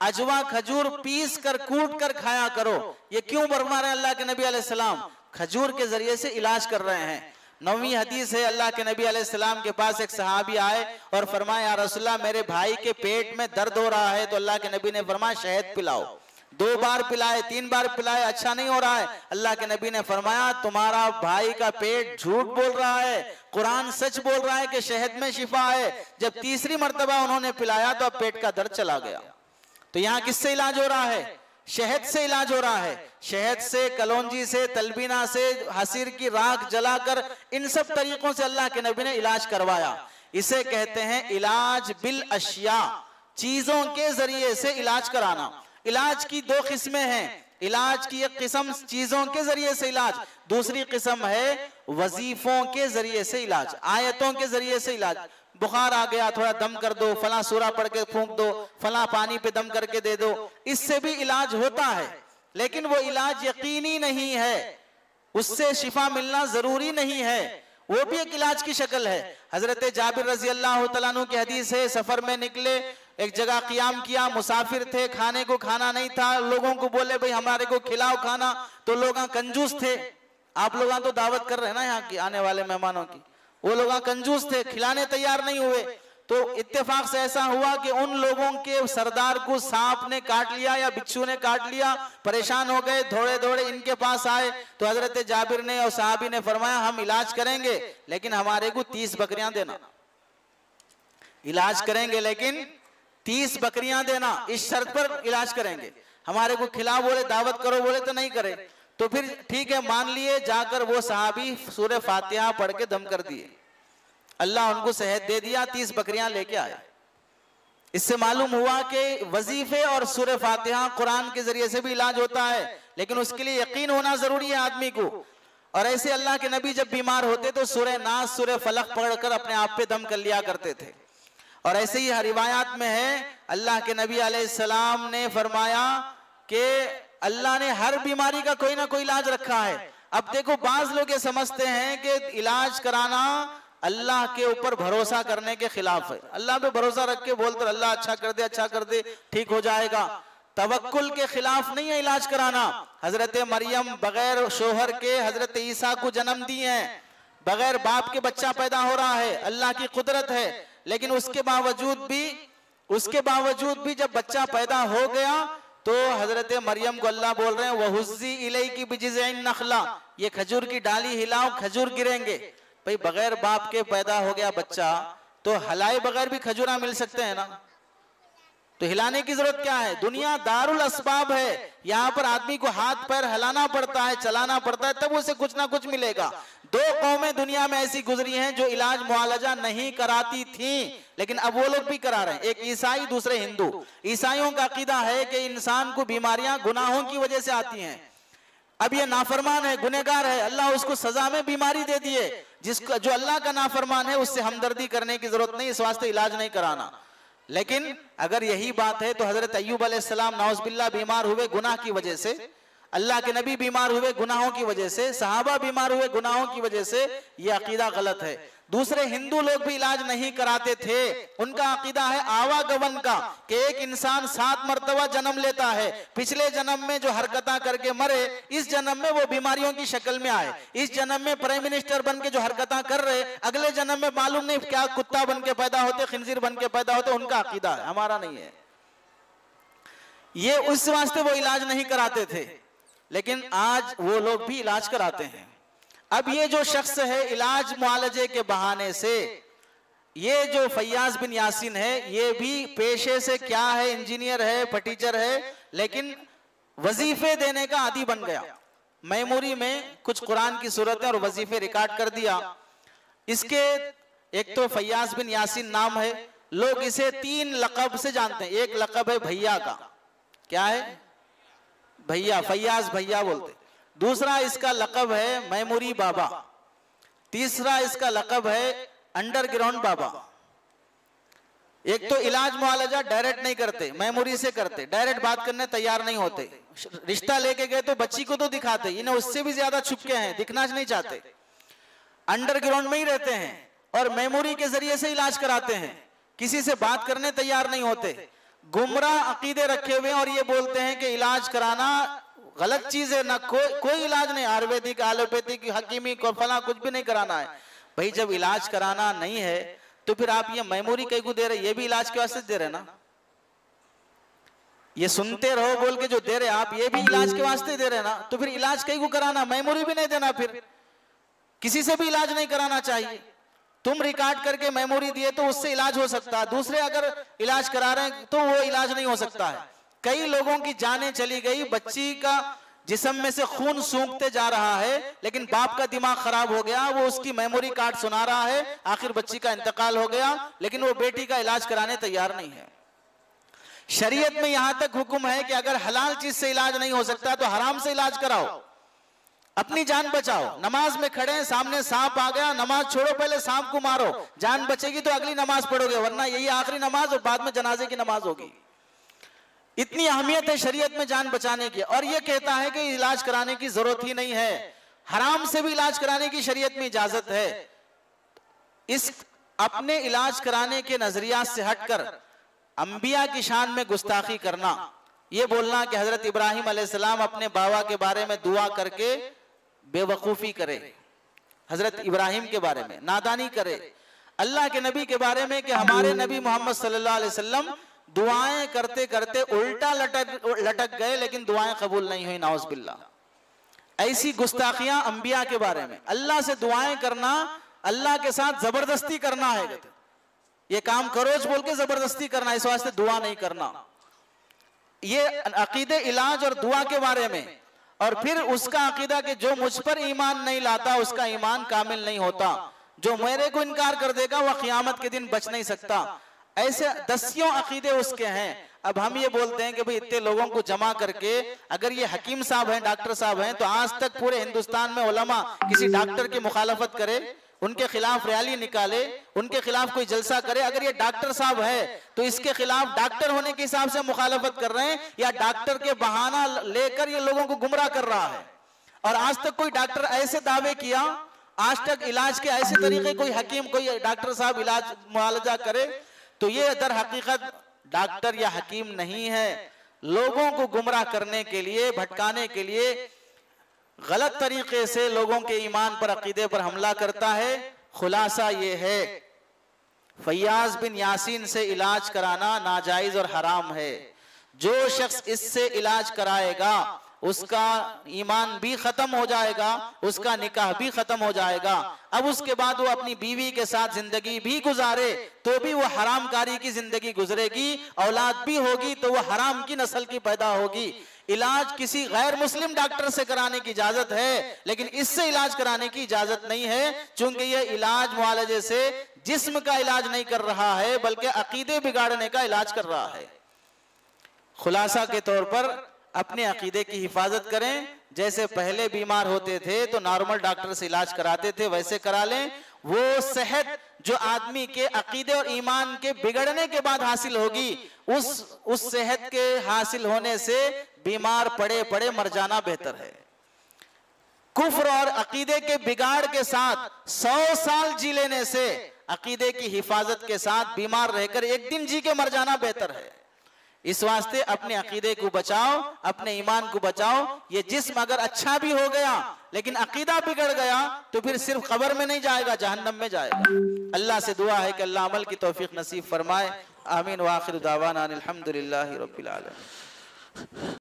अजवा खजूर पीस कर कूट कर खाया करो। ये क्यों फरमा रहे हैं अल्लाह के नबी अलैहिस्सलाम? खजूर के जरिए से इलाज कर रहे हैं। 9वीं हदीस है, अल्लाह के नबी अलैहिस्सलाम के पास एक सहाबी आए और फरमाया, या रसूलल्लाह मेरे भाई के पेट में दर्द हो रहा है। तो अल्लाह के नबी ने फरमाया, शहद पिलाओ। 2 बार पिलाए, 3 बार पिलाए, अच्छा नहीं हो रहा है। अल्लाह के नबी ने फरमाया तुम्हारा भाई का पेट झूठ बोल रहा है, कुरान सच बोल रहा है कि शहद में शिफा है। जब तीसरी मर्तबा उन्होंने पिलाया तो अब पेट का दर्द चला गया। तो यहाँ किससे इलाज हो रहा है? शहद से इलाज हो रहा है। शहद से, कलौंजी से, तलबीना से, हसीर की राख जलाकर, इन सब तरीकों से अल्लाह के नबी ने इलाज करवाया। इसे कहते हैं इलाज बिल अशिया, चीजों के जरिए से इलाज कराना। इलाज की 2 किस्में हैं। इलाज की एक किस्म चीजों के जरिए से इलाज, दूसरी किस्म है वजीफों के जरिए से इलाज, आयतों के जरिए से इलाज। बुखार आ गया, थोड़ा दम कर दो, फला सूरा पढ़ के फूंक दो, फला पानी पे दम करके दे दो, इससे भी इलाज होता है। लेकिन वो इलाज यकीनी नहीं है, उससे शिफा मिलना जरूरी नहीं है, वो भी एक इलाज की शक्ल है। हजरत जाबिर रजी अल्लाह तआला अन्हु की हदीस है, सफर में निकले, एक जगह क़ियाम किया, मुसाफिर थे, खाने को खाना नहीं था, लोगों को बोले भाई हमारे को खिलाओ खाना, तो लोग कंजूस थे। आप लोग तो दावत कर रहे हैं ना यहाँ की आने वाले मेहमानों की, वो लोग कंजूस थे, खिलाने तैयार नहीं हुए। तो इत्तेफाक से ऐसा हुआ कि उन लोगों के सरदार को सांप ने काट लिया या बिच्छू ने काट लिया, परेशान हो गए, दौड़े दौड़े इनके पास आए। तो हजरत जाबिर ने और साहबी ने फरमाया हम इलाज करेंगे लेकिन हमारे को 30 बकरियां देना। इलाज करेंगे लेकिन 30 बकरियां देना, इस शर्त पर इलाज करेंगे। हमारे को खिलाओ बोले, दावत करो बोले तो नहीं करे। तो फिर ठीक है मान लिए, जाकर वो सहाबी सूरह फातिहा पढ़ के दम कर दिए, अल्लाह उनको सेहत दे दिया, 30 बकरियां लेके आए। इससे मालूम हुआ कि वजीफे और सूरह फातिहा कुरान के जरिए से भी इलाज होता है, लेकिन उसके लिए यकीन होना जरूरी है आदमी को। और ऐसे अल्लाह के नबी जब बीमार होते तो सूरह नास, सूरह फलक पढ़कर अपने आप पे दम कर लिया करते थे। और ऐसे ही रिवायात में है अल्लाह के नबी अलैहिस्सलाम ने फरमाया कि अल्लाह ने हर बीमारी का कोई ना कोई इलाज रखा है। अब देखो बाज लोग ये समझते हैं कि इलाज कराना अल्लाह के ऊपर भरोसा करने के खिलाफ है। अल्लाह पे भरोसा रख के बोलते अल्लाह अच्छा कर दे ठीक हो जाएगा, तवक्कुल के खिलाफ नहीं है इलाज कराना। हजरत मरियम बगैर शोहर के हजरत ईसा को जन्म दी है, बगैर बाप के बच्चा पैदा हो रहा है, अल्लाह की कुदरत है। लेकिन उसके बावजूद भी जब बच्चा पैदा हो गया तो हजरत मरियम को अल्लाह बोल रहे हैं वहुज़्ज़ी इलैकी बिजिज़इन नखला, ये खजूर की डाली हिलाओ खजूर गिरेंगे। भाई बगैर बाप के पैदा हो गया बच्चा, तो हलाए बगैर भी खजूरा मिल सकते हैं ना, तो हिलाने की जरूरत क्या है? दुनिया दारुल असबाब है, यहाँ पर आदमी को हाथ पैर हिलाना पड़ता है, चलाना पड़ता है, तब उसे कुछ ना कुछ मिलेगा। 2 कौमें दुनिया में ऐसी गुजरी हैं जो इलाज मुआलजा नहीं कराती थी, लेकिन अब वो लोग भी करा रहे हैं। एक ईसाई, दूसरे हिंदू। ईसाइयों का अकीदा है कि इंसान को बीमारियां गुनाहों की वजह से आती हैं। अब ये नाफरमान है, गुनहगार है, अल्लाह उसको सजा में बीमारी दे दिए। जिसका जो अल्लाह का नाफरमान है उससे हमदर्दी करने की जरूरत नहीं, इस वास्ते इलाज नहीं कराना। लेकिन अगर यही बात है तो हजरत अय्यूब अलैहिस्सलाम नाउज़ुबिल्लाह बीमार हुए गुनाह की वजह से, अल्लाह के नबी बीमार हुए गुनाहों की वजह से, सहाबा बीमार हुए गुनाहों की वजह से, यह अकीदा गलत है। दूसरे हिंदू लोग भी इलाज नहीं कराते थे, उनका अकीदा है आवागमन का, कि एक इंसान 7 मरतबा जन्म लेता है, पिछले जन्म में जो हरकतें करके मरे, इस जन्म में वो बीमारियों की शक्ल में आए। इस जन्म में प्राइम मिनिस्टर बन के जो हरकतें कर रहे, अगले जन्म में मालूम नहीं क्या कुत्ता बन के पैदा होते, खिंजीर बन के पैदा होते। उनका अकीदा है, हमारा नहीं है। ये उस वास्ते वो इलाज नहीं कराते थे, लेकिन आज वो लोग भी इलाज कराते हैं। अब ये जो शख्स है इलाज मुआलजे के बहाने से, ये जो फैयाज बिन यासीन है, ये भी पेशे से क्या है, इंजीनियर है, फटीचर है, लेकिन वजीफे देने का आदी बन गया। मेमोरी में कुछ कुरान की सूरतें और वजीफे रिकॉर्ड कर दिया। इसके एक तो फैयाज बिन यासीन नाम है, लोग इसे 3 लक़ब से जानते हैं। एक लक़ब है भैया का, क्या है? भैया, फैयाज भैया बोलते। दूसरा इसका लक़ब है मेमोरी बाबा। तीसरा इसका लक़ब है अंडरग्राउंड बाबा। एक तो इलाज मुआलजा डायरेक्ट नहीं करते, मेमोरी से करते, डायरेक्ट बात करने तैयार नहीं होते। रिश्ता लेके गए तो बच्ची को तो दिखाते, इन्हें उससे भी ज्यादा छुपके हैं, दिखना नहीं चाहते, अंडरग्राउंड में ही रहते हैं और मेमोरी के जरिए से इलाज कराते हैं, किसी से बात करने तैयार नहीं होते। गुमराह अकीदे रखे हुए और ये बोलते हैं कि इलाज कराना गलत चीज है, ना कोई इलाज नहीं, आयुर्वेदिक, एलोपैथिक, हकीमी को फला कुछ भी नहीं कराना है। भाई जब इलाज कराना नहीं है तो फिर आप ये मेमोरी कहीं को दे रहे, ये भी इलाज के वास्ते दे रहे ना। ये सुनते रहो बोल के जो दे रहे आप, ये भी इलाज के वास्ते दे रहे ना, तो फिर इलाज कहीं को कराना, मेमोरी भी नहीं देना, फिर किसी से भी इलाज नहीं कराना चाहिए। तुम रिकॉर्ड करके मेमोरी दिए तो उससे इलाज हो सकता है, दूसरे अगर इलाज करा रहे हैं तो वो इलाज नहीं हो सकता है। कई लोगों की जानें चली गई, बच्ची का जिस्म में से खून सूंघते जा रहा है, लेकिन बाप का दिमाग खराब हो गया, वो उसकी मेमोरी कार्ड सुना रहा है, आखिर बच्ची का इंतकाल हो गया, लेकिन वो बेटी का इलाज कराने तैयार नहीं है। शरीयत में यहां तक हुक्म है कि अगर हलाल चीज से इलाज नहीं हो सकता तो हराम से इलाज कराओ, अपनी जान बचाओ। नमाज में खड़े हैं, सामने सांप आ गया, नमाज छोड़ो, पहले सांप को मारो, जान बचेगी तो अगली नमाज पढ़ोगे, वरना यही आखिरी नमाज और बाद में जनाजे की नमाज होगी। इतनी अहमियत है शरीयत में जान बचाने की। और यह कहता है कि इलाज कराने की जरूरत ही नहीं है, हराम से भी इलाज कराने की शरीयत में इजाजत है। इस अपने इलाज कराने के नजरिया से हटकर अंबिया की शान में गुस्ताखी करना, यह बोलना कि हजरत इब्राहिम अलैहिस्सलाम अपने बाबा के बारे में दुआ करके बेवकूफी करे, हजरत इब्राहिम के बारे में नादानी करे, अल्लाह के नबी के बारे में कि हमारे नबी मोहम्मद सल्लल्लाहु अलैहि वसल्लम दुआएं करते करते उल्टा लटक गए, लेकिन दुआएं कबूल नहीं हुई, नाउज़ बिल्लाह। ऐसी गुस्ताखियां अंबिया के बारे में। अल्लाह से दुआएं करना अल्लाह के साथ जबरदस्ती करना है, ये काम करो बोल के जबरदस्ती करना, इस वास्ते दुआ नहीं करना। ये अकीदे इलाज और दुआ के बारे में। और फिर उसका अकीदा कि जो मुझ पर ईमान नहीं लाता उसका ईमान कामिल नहीं होता, जो मेरे को इनकार कर देगा वह क़यामत के दिन बच नहीं सकता। ऐसे दसियों अकीदे उसके हैं। अब हम ये बोलते हैं कि भाई इतने लोगों को जमा करके, अगर ये हकीम साहब हैं, डॉक्टर साहब हैं, तो आज तक पूरे हिंदुस्तान में उलमा किसी डॉक्टर की मुखालफत करे, उनके खिलाफ रैली निकाले, उनके खिलाफ कोई जलसा करे। अगर ये डॉक्टर साहब है तो इसके खिलाफ डॉक्टर होने के हिसाब से मुखालफत कर रहे हैं, या डॉक्टर के बहाना लेकर ये लोगों को गुमराह कर रहा है। और आज तक कोई डॉक्टर ऐसे दावे किया, आज तक इलाज के ऐसे तरीके कोई हकीम, कोई डॉक्टर साहब इलाज मुआलजा करे, तो ये दर हकीकत डॉक्टर या हकीम नहीं है, लोगों को गुमराह करने के लिए, भटकाने के लिए, गलत तरीके से लोगों के ईमान पर, अकीदे पर हमला करता है। खुलासा ये है, फैयाज बिन यासीन से इलाज कराना नाजायज और हराम है। जो शख्स इससे इलाज कराएगा उसका ईमान भी खत्म हो जाएगा, उसका निकाह भी खत्म हो जाएगा। अब उसके बाद वो अपनी बीवी के साथ जिंदगी भी गुजारे तो भी वो हरामकारी की जिंदगी गुजरेगी, औलाद भी होगी तो वो हराम की नस्ल की पैदा होगी। इलाज किसी गैर मुस्लिम डॉक्टर से कराने की इजाजत है, लेकिन इससे इलाज कराने की इजाजत नहीं है, चूंकि ये इलाज मुआलजे से जिस्म का इलाज नहीं कर रहा है बल्कि अकीदे बिगाड़ने का इलाज कर रहा है। खुलासा के तौर पर अपने अकीदे की हिफाजत करें। जैसे पहले बीमार होते थे तो नॉर्मल डॉक्टर से इलाज कराते थे, वैसे करा लें। वो सेहत जो आदमी के अकीदे और ईमान के बिगड़ने के बाद हासिल होगी, उस सेहत के हासिल होने से बीमार पड़े पड़े मर जाना बेहतर है। कुफ्र और अकीदे के बिगाड़ के साथ 100 साल जी लेने से अकीदे की हिफाजत के साथ बीमार रहकर एक दिन जी के मर जाना बेहतर है। इस वास्ते अपने अकीदे को बचाओ, अपने ईमान को बचाओ। ये जिस्म अगर अच्छा भी हो गया लेकिन अकीदा बिगड़ गया तो फिर सिर्फ कब्र में नहीं जाएगा, जहन्नम में जाएगा। अल्लाह से दुआ है कि अल्लाह अमल की तौफीक नसीब फरमाए। आमीन व आखिर दावाना अनिल हम्दुलिल्लाहि रब्बिल आलमीन।